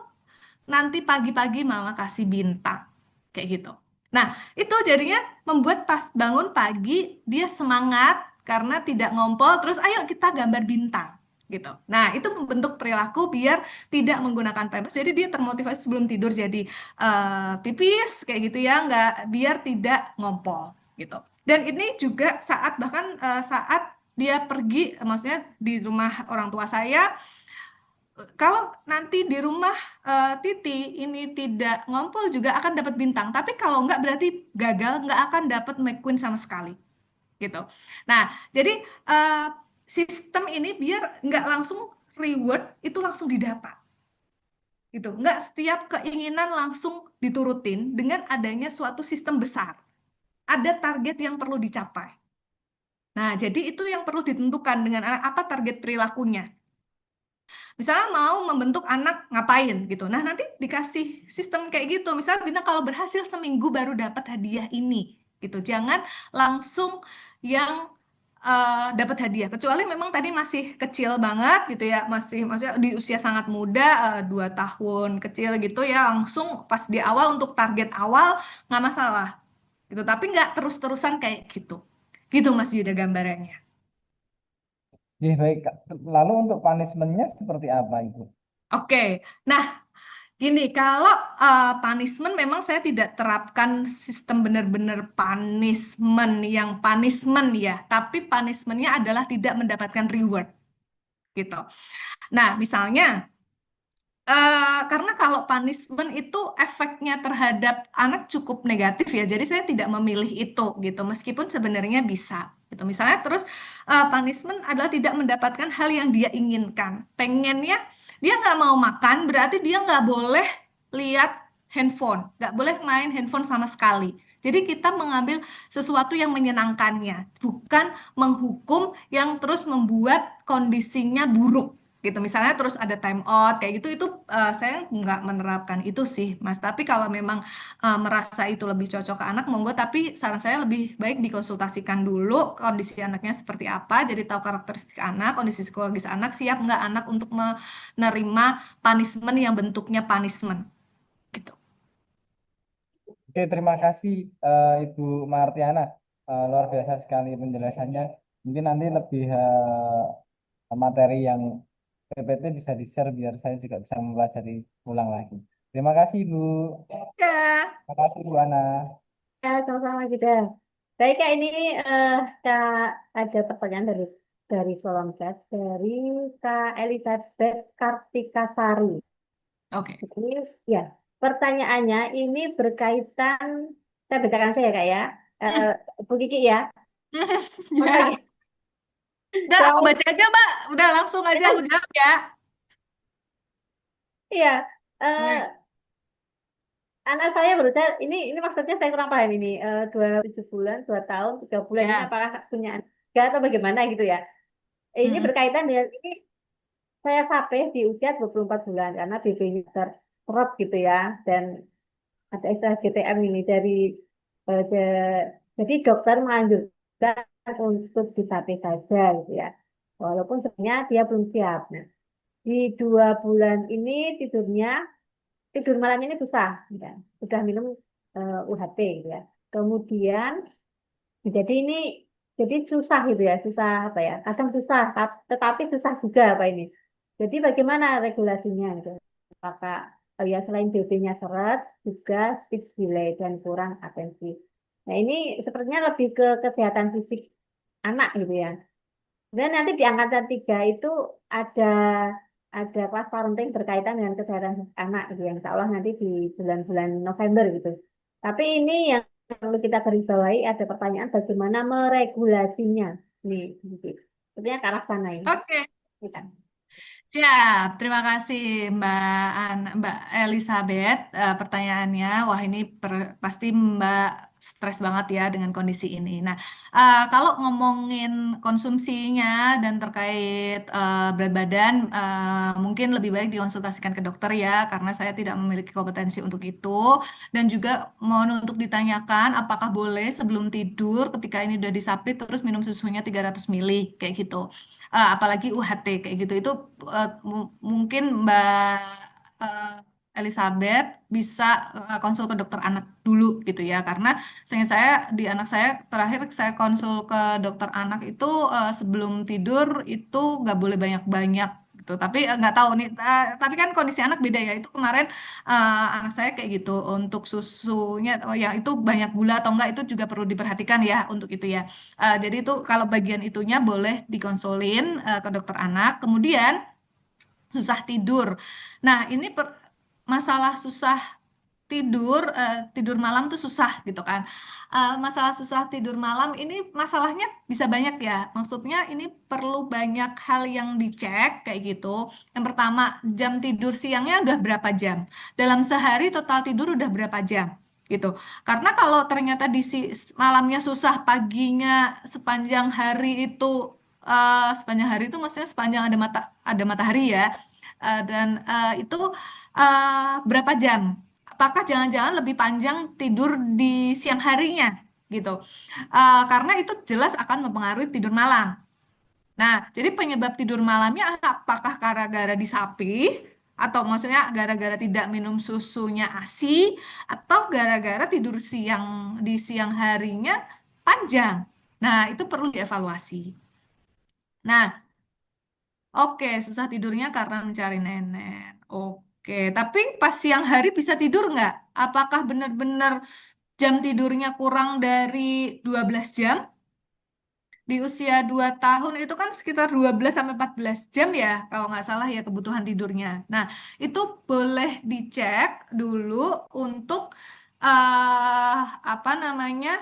nanti pagi-pagi mama kasih bintang. Kayak gitu. Nah, itu jadinya membuat pas bangun pagi dia semangat karena tidak ngompol, terus ayo kita gambar bintang gitu. Nah, itu membentuk perilaku biar tidak menggunakan pampers. Jadi dia termotivasi sebelum tidur jadi pipis kayak gitu ya, nggak biar tidak ngompol gitu. Dan ini juga saat bahkan saat dia pergi, maksudnya di rumah orang tua saya, kalau nanti di rumah Titi ini tidak ngompol juga akan dapat bintang. Tapi kalau nggak berarti gagal, nggak akan dapat McQueen sama sekali gitu. Nah, jadi eh, sistem ini biar nggak langsung reward itu langsung didapat gitu. Nggak setiap keinginan langsung diturutin dengan adanya suatu sistem besar. Ada target yang perlu dicapai. Nah, jadi itu yang perlu ditentukan dengan apa target perilakunya. Misalnya mau membentuk anak ngapain gitu. Nah, nanti dikasih sistem kayak gitu. Misalnya Bintang kalau berhasil seminggu baru dapat hadiah ini gitu. Jangan langsung yang dapat hadiah. Kecuali memang tadi masih kecil banget gitu ya, masih maksudnya di usia sangat muda, 2 tahun kecil gitu ya, langsung pas di awal untuk target awal nggak masalah gitu. Tapi nggak terus-terusan kayak gitu. Gitu Mas Yuda gambarannya. Ya, baik, Kak. Lalu untuk punishment-nya seperti apa, Ibu? Oke, nah gini, kalau punishment memang saya tidak terapkan sistem benar-benar punishment ya, tapi punishmentnya adalah tidak mendapatkan reward gitu. Nah, misalnya karena kalau punishment itu efeknya terhadap anak cukup negatif ya, jadi saya tidak memilih itu gitu, meskipun sebenarnya bisa gitu. Misalnya terus punishment adalah tidak mendapatkan hal yang dia inginkan. Pengennya dia nggak mau makan, berarti dia nggak boleh lihat handphone, nggak boleh main handphone sama sekali. Jadi kita mengambil sesuatu yang menyenangkannya, bukan menghukum yang terus membuat kondisinya buruk gitu. Misalnya terus ada time out kayak gitu, itu saya nggak menerapkan itu sih Mas. Tapi kalau memang merasa itu lebih cocok ke anak, monggo. Tapi saran saya lebih baik dikonsultasikan dulu kondisi anaknya seperti apa, jadi tahu karakteristik anak, kondisi psikologis anak, siap nggak anak untuk menerima punishment yang bentuknya punishment gitu. Oke, terima kasih Ibu Martiana. Luar biasa sekali penjelasannya. Mungkin nanti lebih materi yang PPT bisa di-share biar saya juga bisa mempelajari ulang lagi. Terima kasih, Ibu. Ya. Terima kasih, Bu Ana. Ya, sama-sama juga. Baik, Kak, ini eh, Kak, ada pertanyaan dari kolom chat dari Kak Elizabeth Kartikasari. Oke. Jadi, ya, pertanyaannya ini berkaitan, saya bacakan saya, Kak, ya. Eh, Hmm. Bu Kiki ya. Oke, Ya. Udah, aku saya, baca aja, Mbak. Udah langsung aja aku jawab ya. iya, eh, Oke. anak saya berusia, ini maksudnya saya kurang paham ini, 27 bulan, 2 tahun, 3 bulan, ini Ya. apakah punya anak tiga atau bagaimana gitu ya. Ini Mm-mm. berkaitan dengan ini. Saya sampai di usia 24 bulan karena BB-nya terserap gitu ya. Dan ada istilah GTM ini jadi dokter menganjurkan untuk disape saja gitu ya. Walaupun sebenarnya dia belum siap. Nah, di 2 bulan ini tidur malam ini susah, gitu ya. Sudah minum UHT gitu ya. Kemudian jadi ini jadi susah gitu ya, susah apa ya? Kadang susah, tetapi susah juga apa ini. Jadi bagaimana regulasinya gitu? Apakah ya selain BB-nya seret, juga speech delay dan kurang atensi. Nah ini sepertinya lebih ke kesehatan fisik anak gitu ya. Dan nanti di angkatan 3 itu ada ada kelas parenting berkaitan dengan kesehatan anak gitu yang insya Allah nanti di bulan-bulan November gitu. Tapi ini yang perlu kita garis bawahi ada pertanyaan bagaimana meregulasinya. Nih, gitu. Sepertinya ke arah sana ini. Oke. Bisa. Ya, terima kasih Mbak Elizabeth. Pertanyaannya, wah ini pasti Mbak stres banget ya dengan kondisi ini. Nah, kalau ngomongin konsumsinya dan terkait berat badan, mungkin lebih baik dikonsultasikan ke dokter ya, karena saya tidak memiliki kompetensi untuk itu. Dan juga mohon untuk ditanyakan apakah boleh sebelum tidur ketika ini udah disapit terus minum susunya 300 ml kayak gitu. Apalagi UHT kayak gitu itu mungkin Mbak eh, Elizabeth bisa konsul ke dokter anak dulu gitu ya, karena seingat saya di anak saya terakhir saya konsul ke dokter anak itu sebelum tidur itu nggak boleh banyak-banyak gitu. Tapi nggak tahu nih, tapi kan kondisi anak beda ya. Itu kemarin anak saya kayak gitu untuk susunya, oh ya itu banyak gula atau enggak itu juga perlu diperhatikan ya untuk itu ya. Jadi itu kalau bagian itunya boleh dikonsulin ke dokter anak. Kemudian susah tidur. Nah, ini masalah susah tidur, tidur malam tuh susah gitu kan. Masalah susah tidur malam ini masalahnya bisa banyak ya. Maksudnya ini perlu banyak hal yang dicek kayak gitu. Yang pertama, jam tidur siangnya udah berapa jam? Dalam sehari total tidur udah berapa jam? Gitu. Karena kalau ternyata malamnya susah, paginya sepanjang hari itu sepanjang hari itu maksudnya sepanjang ada matahari ya. Dan itu berapa jam? Apakah jangan-jangan lebih panjang tidur di siang harinya gitu? Karena itu jelas akan mempengaruhi tidur malam. Nah, jadi penyebab tidur malamnya apakah gara-gara disapih atau maksudnya gara-gara tidak minum susunya ASI atau gara-gara tidur di siang harinya panjang. Nah, itu perlu dievaluasi. Nah, oke, susah tidurnya karena mencari nenek. Oke, tapi pas siang hari bisa tidur nggak? Apakah benar-benar jam tidurnya kurang dari 12 jam? Di usia 2 tahun itu kan sekitar 12 sampai 14 jam ya, kalau nggak salah ya kebutuhan tidurnya. Nah, itu boleh dicek dulu untuk apa namanya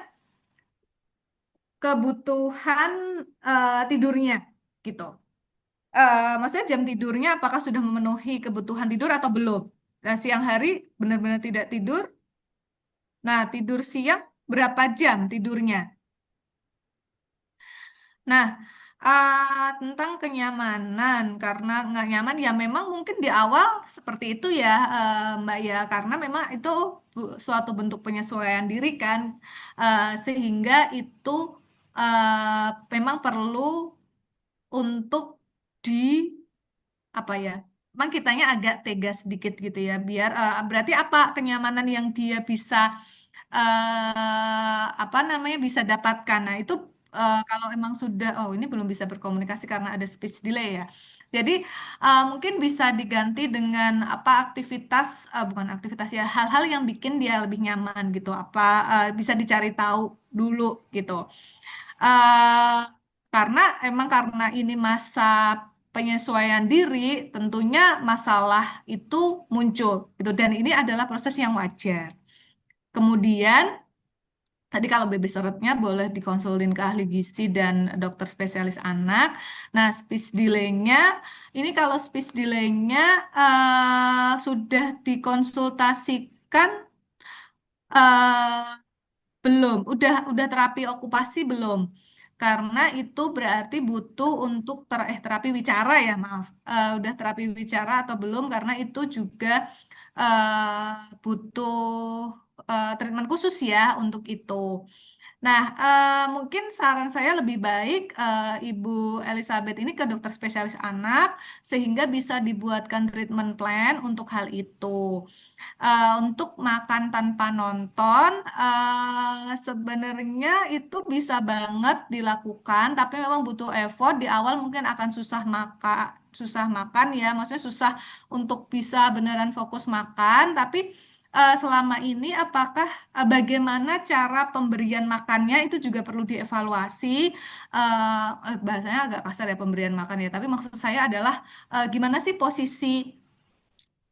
kebutuhan tidurnya gitu. Maksudnya jam tidurnya apakah sudah memenuhi kebutuhan tidur atau belum? Nah, siang hari benar-benar tidak tidur. Nah, tidur siang berapa jam tidurnya? Nah, tentang kenyamanan, karena nggak nyaman ya memang mungkin di awal seperti itu ya, Mbak ya, karena memang itu suatu bentuk penyesuaian diri kan, sehingga itu memang perlu untuk di apa ya? Memang kitanya agak tegas sedikit gitu ya, biar berarti apa kenyamanan yang dia bisa apa namanya bisa dapatkan. Nah, itu kalau emang sudah oh ini belum bisa berkomunikasi karena ada speech delay ya. Jadi mungkin bisa diganti dengan apa aktivitas bukan aktivitas ya hal-hal yang bikin dia lebih nyaman gitu. Apa bisa dicari tahu dulu gitu. Eh, karena emang karena ini masa penyesuaian diri, tentunya masalah itu muncul gitu dan ini adalah proses yang wajar. Kemudian tadi kalau baby surutnya boleh dikonsulin ke ahli gizi dan dokter spesialis anak. Nah, speech delay-nya, ini kalau speech delay-nya sudah dikonsultasikan eh, belum, udah terapi okupasi belum? Karena itu berarti butuh untuk terapi wicara ya, maaf. Udah terapi wicara atau belum? Karena itu juga butuh treatment khusus ya untuk itu. Nah, mungkin saran saya lebih baik Ibu Elizabeth ini ke dokter spesialis anak sehingga bisa dibuatkan treatment plan untuk hal itu. Untuk makan tanpa nonton, sebenarnya itu bisa banget dilakukan, tapi memang butuh effort. Di awal mungkin akan susah makan ya, maksudnya susah untuk bisa beneran fokus makan. Tapi selama ini, apakah bagaimana cara pemberian makannya itu juga perlu dievaluasi. Bahasanya agak kasar ya pemberian makan ya, tapi maksud saya adalah gimana sih posisi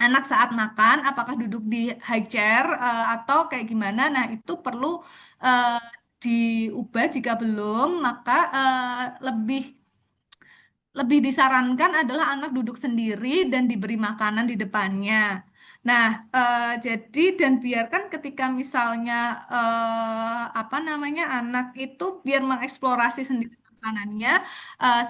anak saat makan, apakah duduk di high chair atau kayak gimana? Nah, itu perlu eh, diubah. Jika belum, maka lebih lebih disarankan adalah anak duduk sendiri dan diberi makanan di depannya. Nah, jadi dan biarkan ketika misalnya apa namanya anak itu biar mengeksplorasi sendiri makanannya,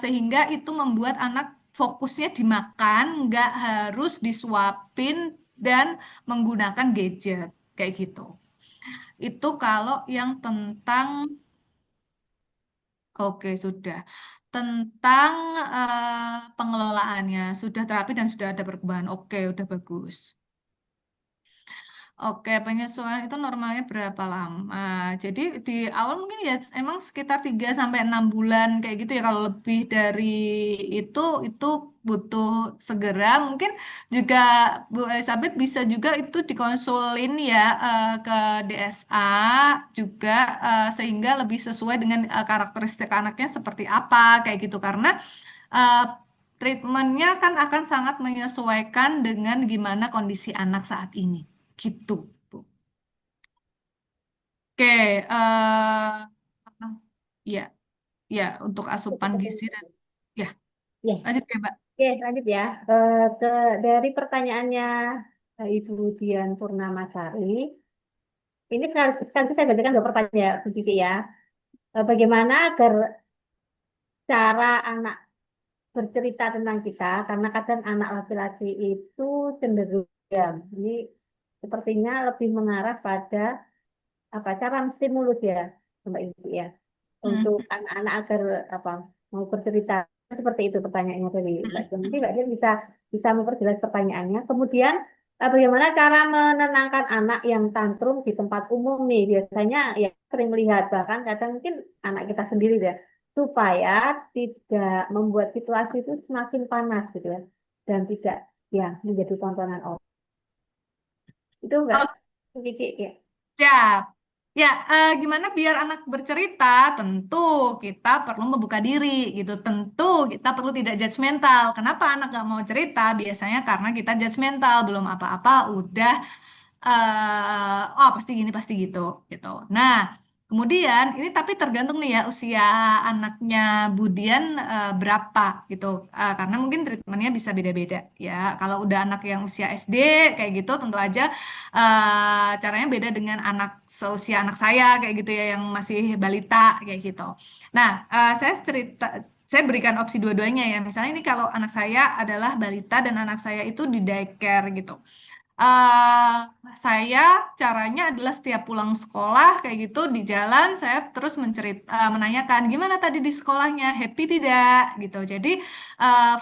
sehingga itu membuat anak fokusnya dimakan, nggak harus disuapin dan menggunakan gadget kayak gitu. Itu kalau yang tentang oke, sudah. Tentang pengelolaannya, sudah terapi dan sudah ada perkembangan. Oke, udah bagus. Oke, penyesuaian itu normalnya berapa lama? Jadi di awal mungkin ya emang sekitar 3 sampai 6 bulan kayak gitu ya. Kalau lebih dari itu itu butuh segera. Mungkin juga Bu Elizabeth bisa juga itu dikonsulin ya ke DSA juga sehingga lebih sesuai dengan karakteristik anaknya seperti apa kayak gitu. Karena eh, treatmentnya kan akan sangat menyesuaikan dengan gimana kondisi anak saat ini. Gitu, Bu. Oke, ya, ya untuk asupan gizi dan ya, Ya, lanjut ya, Mbak. oke, lanjut ya. Ke, dari pertanyaannya Ibu Dian Purnamasari, ini sekaligus saya bacakan dua pertanyaan Bu Cici ya. Bagaimana agar cara anak bercerita tentang kita, karena kadang anak laki-laki itu cenderung diam. Ini sepertinya lebih mengarah pada apa cara stimulus ya, Mbak Ibu ya, Hmm. untuk anak-anak agar apa mau bercerita seperti itu pertanyaannya dari Mbak Jon. Nanti Mbak Jon bisa bisa memperjelas pertanyaannya. Kemudian bagaimana cara menenangkan anak yang tantrum di tempat umum nih? Biasanya ya sering melihat bahkan kadang mungkin anak kita sendiri ya supaya tidak membuat situasi itu semakin panas gitu ya dan tidak ya menjadi tontonan orang. Itu Mbak Oh, Kiki ya. siap. Ya, gimana biar anak bercerita? Tentu kita perlu membuka diri gitu. Tentu kita perlu tidak judgmental. Kenapa anak gak mau cerita? Biasanya karena kita judgmental, belum apa-apa, udah oh pasti gini pasti gitu gitu. Nah, kemudian ini tapi tergantung nih ya usia anaknya Budian berapa gitu. Karena mungkin treatmentnya bisa beda-beda ya. Kalau udah anak yang usia SD kayak gitu tentu aja caranya beda dengan anak seusia anak saya kayak gitu ya yang masih balita kayak gitu. Nah, saya berikan opsi dua-duanya ya. Misalnya ini kalau anak saya adalah balita dan anak saya itu di daycare gitu. eh saya caranya adalah setiap pulang sekolah kayak gitu di jalan saya terus menanyakan gimana tadi di sekolahnya happy tidak gitu. Jadi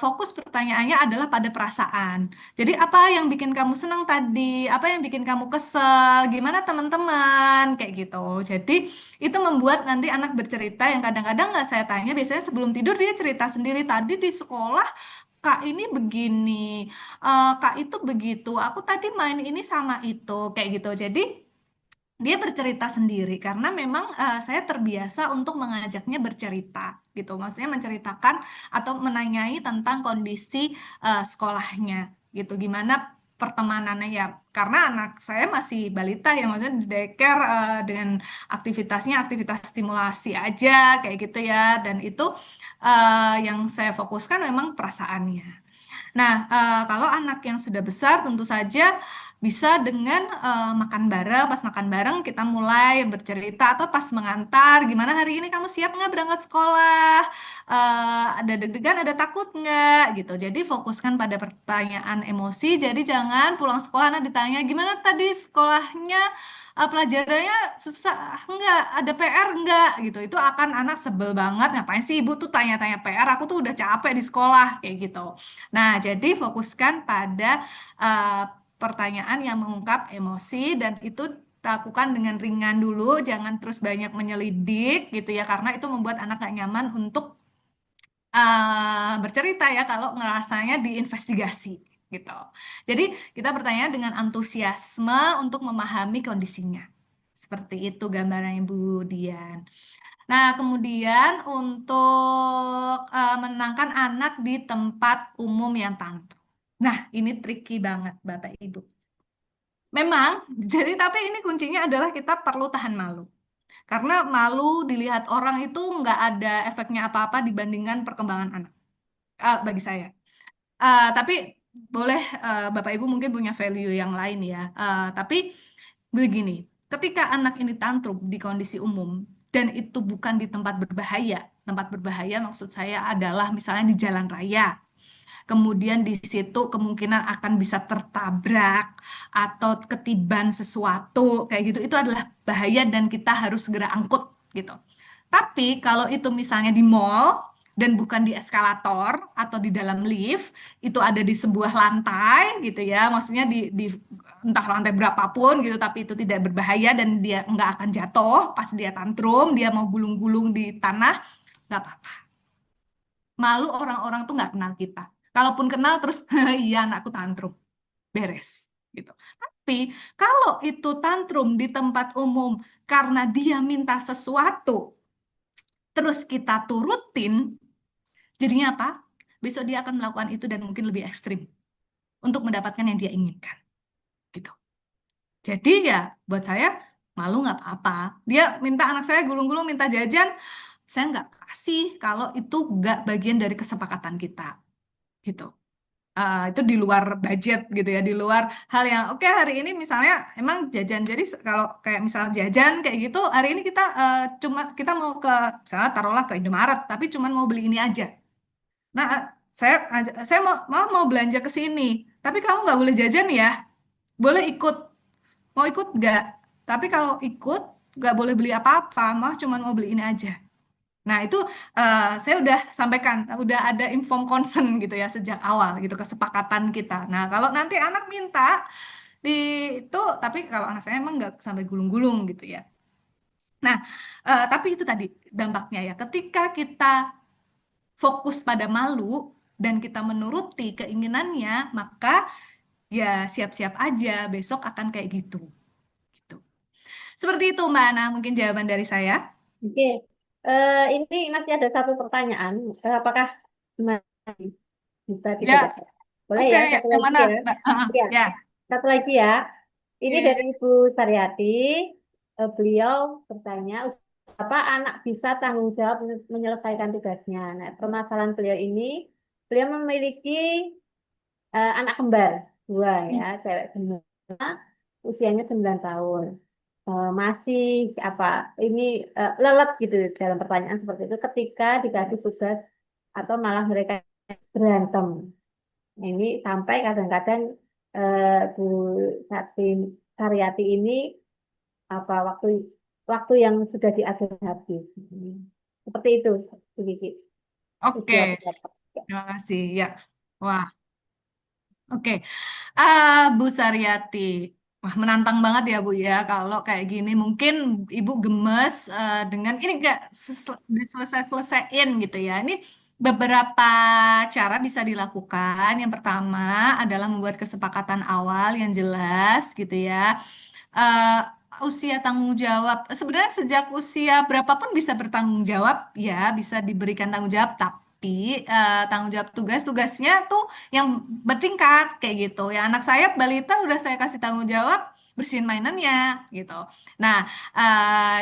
fokus pertanyaannya adalah pada perasaan. Jadi apa yang bikin kamu senang tadi? Apa yang bikin kamu kesel? Gimana teman-teman kayak gitu. Jadi itu membuat nanti anak bercerita yang kadang-kadang nggak saya tanya biasanya sebelum tidur dia cerita sendiri tadi di sekolah Kak ini begini, Kak itu begitu. Aku tadi main ini sama itu, kayak gitu. Jadi dia bercerita sendiri karena memang saya terbiasa untuk mengajaknya bercerita, gitu. Maksudnya menceritakan atau menanyai tentang kondisi sekolahnya, gitu. Gimana pertemanannya ya? Karena anak saya masih balita ya, maksudnya di daycare dengan aktivitasnya aktivitas stimulasi aja, kayak gitu ya. Dan itu yang saya fokuskan memang perasaannya. Nah, kalau anak yang sudah besar tentu saja bisa dengan makan bareng, pas makan bareng kita mulai bercerita atau pas mengantar, gimana hari ini kamu siap nggak berangkat sekolah? Ada deg-degan, ada takut nggak? Gitu. Jadi fokuskan pada pertanyaan emosi, jadi jangan pulang sekolah anak ditanya, gimana tadi sekolahnya? Pelajarannya susah nggak? Ada PR nggak? Gitu. Itu akan anak sebel banget. Ngapain sih ibu tuh tanya-tanya PR? Aku tuh udah capek di sekolah kayak gitu. Nah, jadi fokuskan pada uh, pertanyaan yang mengungkap emosi dan itu lakukan dengan ringan dulu, jangan terus banyak menyelidik gitu ya, karena itu membuat anak gak nyaman untuk bercerita ya kalau ngerasanya diinvestigasi gitu. Jadi kita bertanya dengan antusiasme untuk memahami kondisinya. Seperti itu gambarannya Bu Dian. Nah, kemudian untuk menenangkan anak di tempat umum yang tantrum. Nah, ini tricky banget, Bapak Ibu. Memang, jadi tapi ini kuncinya adalah kita perlu tahan malu. Karena malu dilihat orang itu nggak ada efeknya apa-apa dibandingkan perkembangan anak. Bagi saya. Tapi boleh Bapak Ibu mungkin punya value yang lain ya. Tapi begini, ketika anak ini tantrum di kondisi umum dan itu bukan di tempat berbahaya maksud saya adalah misalnya di jalan raya. Kemudian di situ kemungkinan akan bisa tertabrak atau ketiban sesuatu kayak gitu. Itu adalah bahaya dan kita harus segera angkut gitu. Tapi kalau itu misalnya di mall dan bukan di eskalator atau di dalam lift, itu ada di sebuah lantai gitu ya, maksudnya di entah lantai berapapun gitu, tapi itu tidak berbahaya dan dia nggak akan jatuh pas dia tantrum, dia mau gulung-gulung di tanah, nggak apa-apa. Malu orang-orang tuh nggak kenal kita. Kalaupun kenal terus, iya anakku tantrum, beres gitu. Tapi kalau itu tantrum di tempat umum karena dia minta sesuatu, terus kita turutin, jadinya apa? Besok dia akan melakukan itu dan mungkin lebih ekstrim untuk mendapatkan yang dia inginkan, gitu. Jadi ya buat saya malu nggak apa-apa. Dia minta anak saya gulung-gulung minta jajan, saya nggak kasih kalau itu nggak bagian dari kesepakatan kita, gitu. itu di luar budget gitu ya, di luar hal yang oke hari ini misalnya emang jajan. Jadi kalau kayak misal jajan kayak gitu, hari ini kita cuma kita mau ke misalnya taruhlah ke Indomaret, tapi cuma mau beli ini aja. Nah, saya mau belanja ke sini, tapi kamu nggak boleh jajan ya. Boleh ikut, mau ikut nggak? Tapi kalau ikut nggak boleh beli apa-apa, mau cuma mau beli ini aja. Nah, itu saya udah sampaikan, udah ada inform consent gitu ya sejak awal gitu kesepakatan kita. Nah, kalau nanti anak minta di itu, tapi kalau anak saya emang nggak sampai gulung-gulung gitu ya. Nah, tapi itu tadi dampaknya ya. Ketika kita fokus pada malu dan kita menuruti keinginannya, maka ya siap-siap aja besok akan kayak gitu. Gitu. Seperti itu, Mbak Ana, mungkin jawaban dari saya. Oke, ini masih ada satu pertanyaan. Apakah masih bisa Ya, dibacakan? Boleh oke. ya, satu Yang lagi mana, ya. Mbak? Ya, Ya. satu lagi ya. Ini dari Oke. Ibu Saryati. Beliau bertanya, apa anak bisa tanggung jawab menyelesaikan tugasnya? Nah, permasalahan beliau ini, beliau memiliki anak kembar dua ya, cewek semua, usianya 9 tahun. Masih apa? Ini lelet gitu dalam pertanyaan seperti itu ketika dikasih tugas atau malah mereka berantem. Ini sampai kadang-kadang Bu Sati Karyati ini apa waktu yang sudah diatur habis. Seperti itu, Bu Kiki. Oke, Dua pendapat. Ya. terima kasih. Ya, wah, oke. Bu Saryati, wah menantang banget ya Bu ya. Kalau kayak gini mungkin Ibu gemes dengan ini nggak diselesai-selesaiin gitu ya. Ini beberapa cara bisa dilakukan. Yang pertama adalah membuat kesepakatan awal yang jelas gitu ya. eh, Usia tanggung jawab. Sebenarnya sejak usia berapapun bisa bertanggung jawab, ya bisa diberikan tanggung jawab. Tapi tanggung jawab tugas-tugasnya tuh yang bertingkat kayak gitu. Ya anak saya balita udah saya kasih tanggung jawab bersihin mainannya gitu. Nah,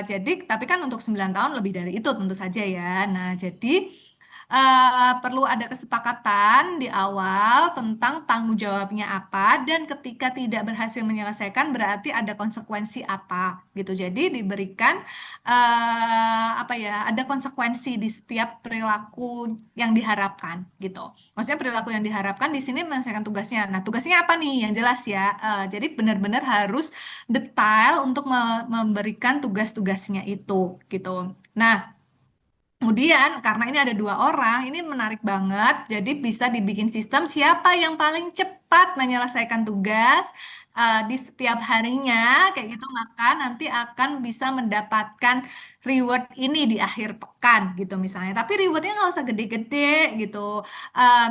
jadi tapi kan untuk 9 tahun lebih dari itu tentu saja ya. Nah, jadi perlu ada kesepakatan di awal tentang tanggung jawabnya apa dan ketika tidak berhasil menyelesaikan berarti ada konsekuensi apa gitu. Jadi diberikan apa ya, ada konsekuensi di setiap perilaku yang diharapkan gitu. Maksudnya perilaku yang diharapkan di sini menyelesaikan tugasnya. Nah, tugasnya apa nih? Yang jelas ya. Jadi benar-benar harus detail untuk memberikan tugas-tugasnya itu gitu. Nah, kemudian, karena ini ada dua orang, ini menarik banget. Jadi bisa dibikin sistem siapa yang paling cepat menyelesaikan tugas di setiap harinya, kayak gitu. Maka nanti akan bisa mendapatkan reward ini di akhir pekan, gitu misalnya. Tapi rewardnya nggak usah gede-gede, gitu.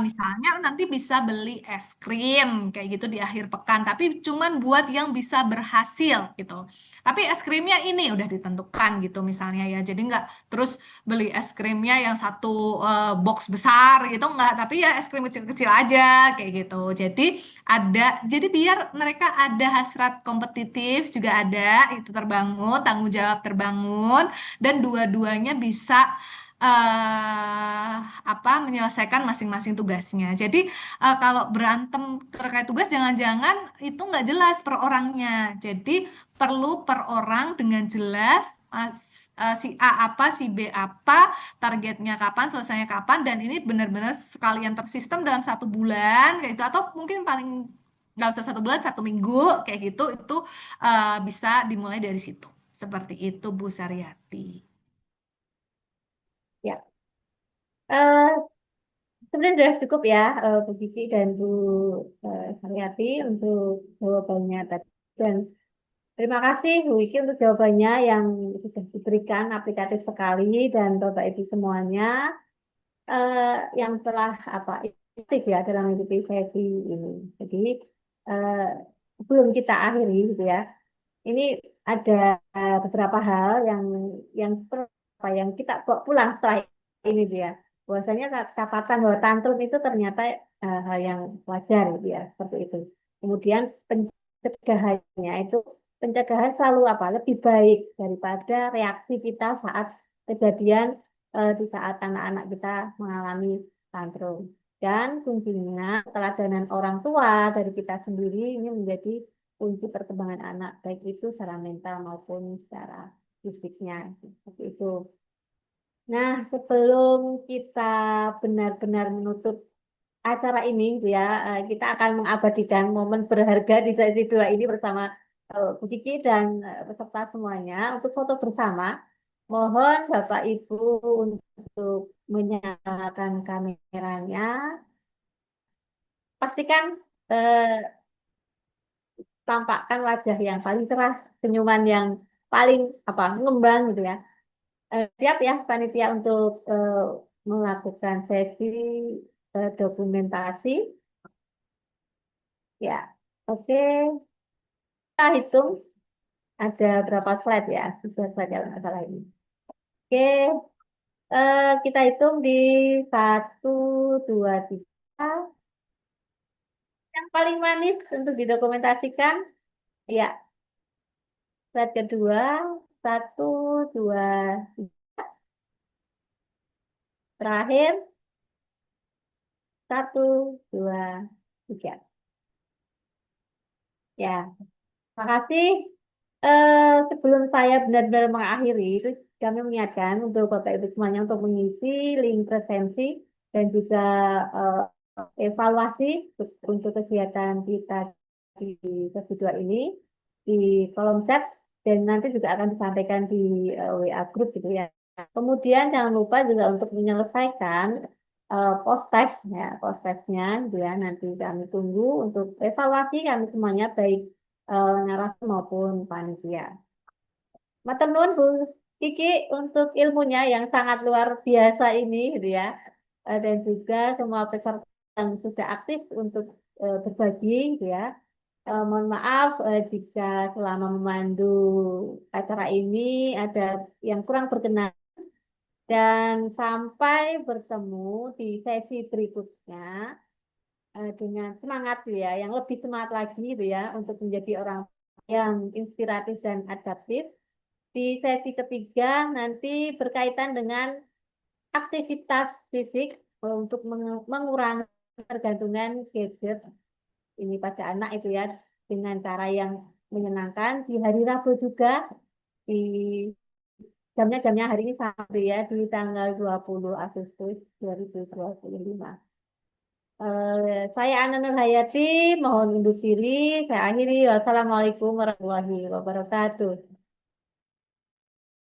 Misalnya nanti bisa beli es krim, kayak gitu di akhir pekan. Tapi cuman buat yang bisa berhasil, gitu. Tapi es krimnya ini udah ditentukan gitu misalnya ya. Jadi nggak terus beli es krimnya yang satu box besar gitu enggak, tapi ya es krim kecil-kecil aja kayak gitu. Jadi biar mereka ada hasrat kompetitif juga ada itu terbangun, tanggung jawab terbangun dan dua-duanya bisa apa menyelesaikan masing-masing tugasnya. Jadi kalau berantem terkait tugas jangan-jangan itu nggak jelas per orangnya. Jadi perlu per orang dengan jelas si A apa, si B apa, targetnya kapan, selesainya kapan, dan ini benar-benar sekalian tersistem dalam 1 bulan kayak gitu, atau mungkin paling nggak usah 1 bulan, 1 minggu kayak gitu, itu bisa dimulai dari situ. Seperti itu, Bu Saryati. Ya. Eh, Sebenarnya sudah cukup ya, Bu Kiki dan Bu Saryati untuk jawabannya tadi. Dan terima kasih Bu Kiki untuk jawabannya yang sudah diberikan, aplikatif sekali, dan Bapak Ibu semuanya yang telah apa aktif ya dalam mengikuti sesi ini. Jadi eh, sebelum kita akhiri gitu ya, ini ada beberapa hal yang kita bawa pulang setelah ini dia. Bahwasanya kata bahwa tantrum itu ternyata hal yang wajar gitu ya, seperti itu. Kemudian pencegahannya itu pencegahan selalu apa? Lebih baik daripada reaksi kita saat kejadian di saat anak-anak kita mengalami tantrum. Dan kuncinya keteladanan orang tua dari kita sendiri ini menjadi kunci perkembangan anak, baik itu secara mental maupun secara fisiknya. Seperti itu. Nah, sebelum kita benar-benar menutup acara ini, gitu ya, kita akan mengabadikan momen berharga di sesi dua ini bersama Bu Kiki dan peserta semuanya untuk foto bersama. Mohon Bapak Ibu untuk menyalakan kameranya. Pastikan eh, tampakkan wajah yang paling cerah, senyuman yang paling apa ngembang gitu ya. Siap ya panitia untuk melakukan sesi dokumentasi. Ya, oke. Kita hitung ada berapa slide ya? Tiga slide kalau nggak salah ini. Oke, kita hitung di satu, dua, tiga. Yang paling manis untuk didokumentasikan, ya, slide kedua, satu, dua, terakhir, satu, dua, tiga. Ya, makasih. Sebelum saya benar-benar mengakhiri, itu kami mengingatkan untuk Bapak Ibu semuanya untuk mengisi link presensi dan juga eh, evaluasi untuk kegiatan kita di sesi 2 ini di kolom chat dan nanti juga akan disampaikan di WA group gitu ya. Kemudian jangan lupa juga untuk menyelesaikan post test ya, post testnya gitu ya. Nanti kami tunggu untuk evaluasi kami semuanya baik narasum maupun panitia. Matur nuwun Bu Kiki untuk ilmunya yang sangat luar biasa ini gitu ya. Dan juga semua peserta yang sudah aktif untuk berbagi gitu ya. Mohon maaf jika selama memandu acara ini ada yang kurang berkenan dan sampai bertemu di sesi berikutnya dengan semangat gitu ya, yang lebih semangat lagi gitu ya untuk menjadi orang yang inspiratif dan adaptif. Di sesi ketiga nanti berkaitan dengan aktivitas fisik untuk mengurangi ketergantungan gadget ini pada anak itu ya dengan cara yang menyenangkan di hari Rabu juga di jamnya hari ini sampai ya di tanggal 20 Agustus 2025. Saya Ana Nur Hayati, mohon undur diri. Saya akhiri. Wassalamualaikum warahmatullahi wabarakatuh.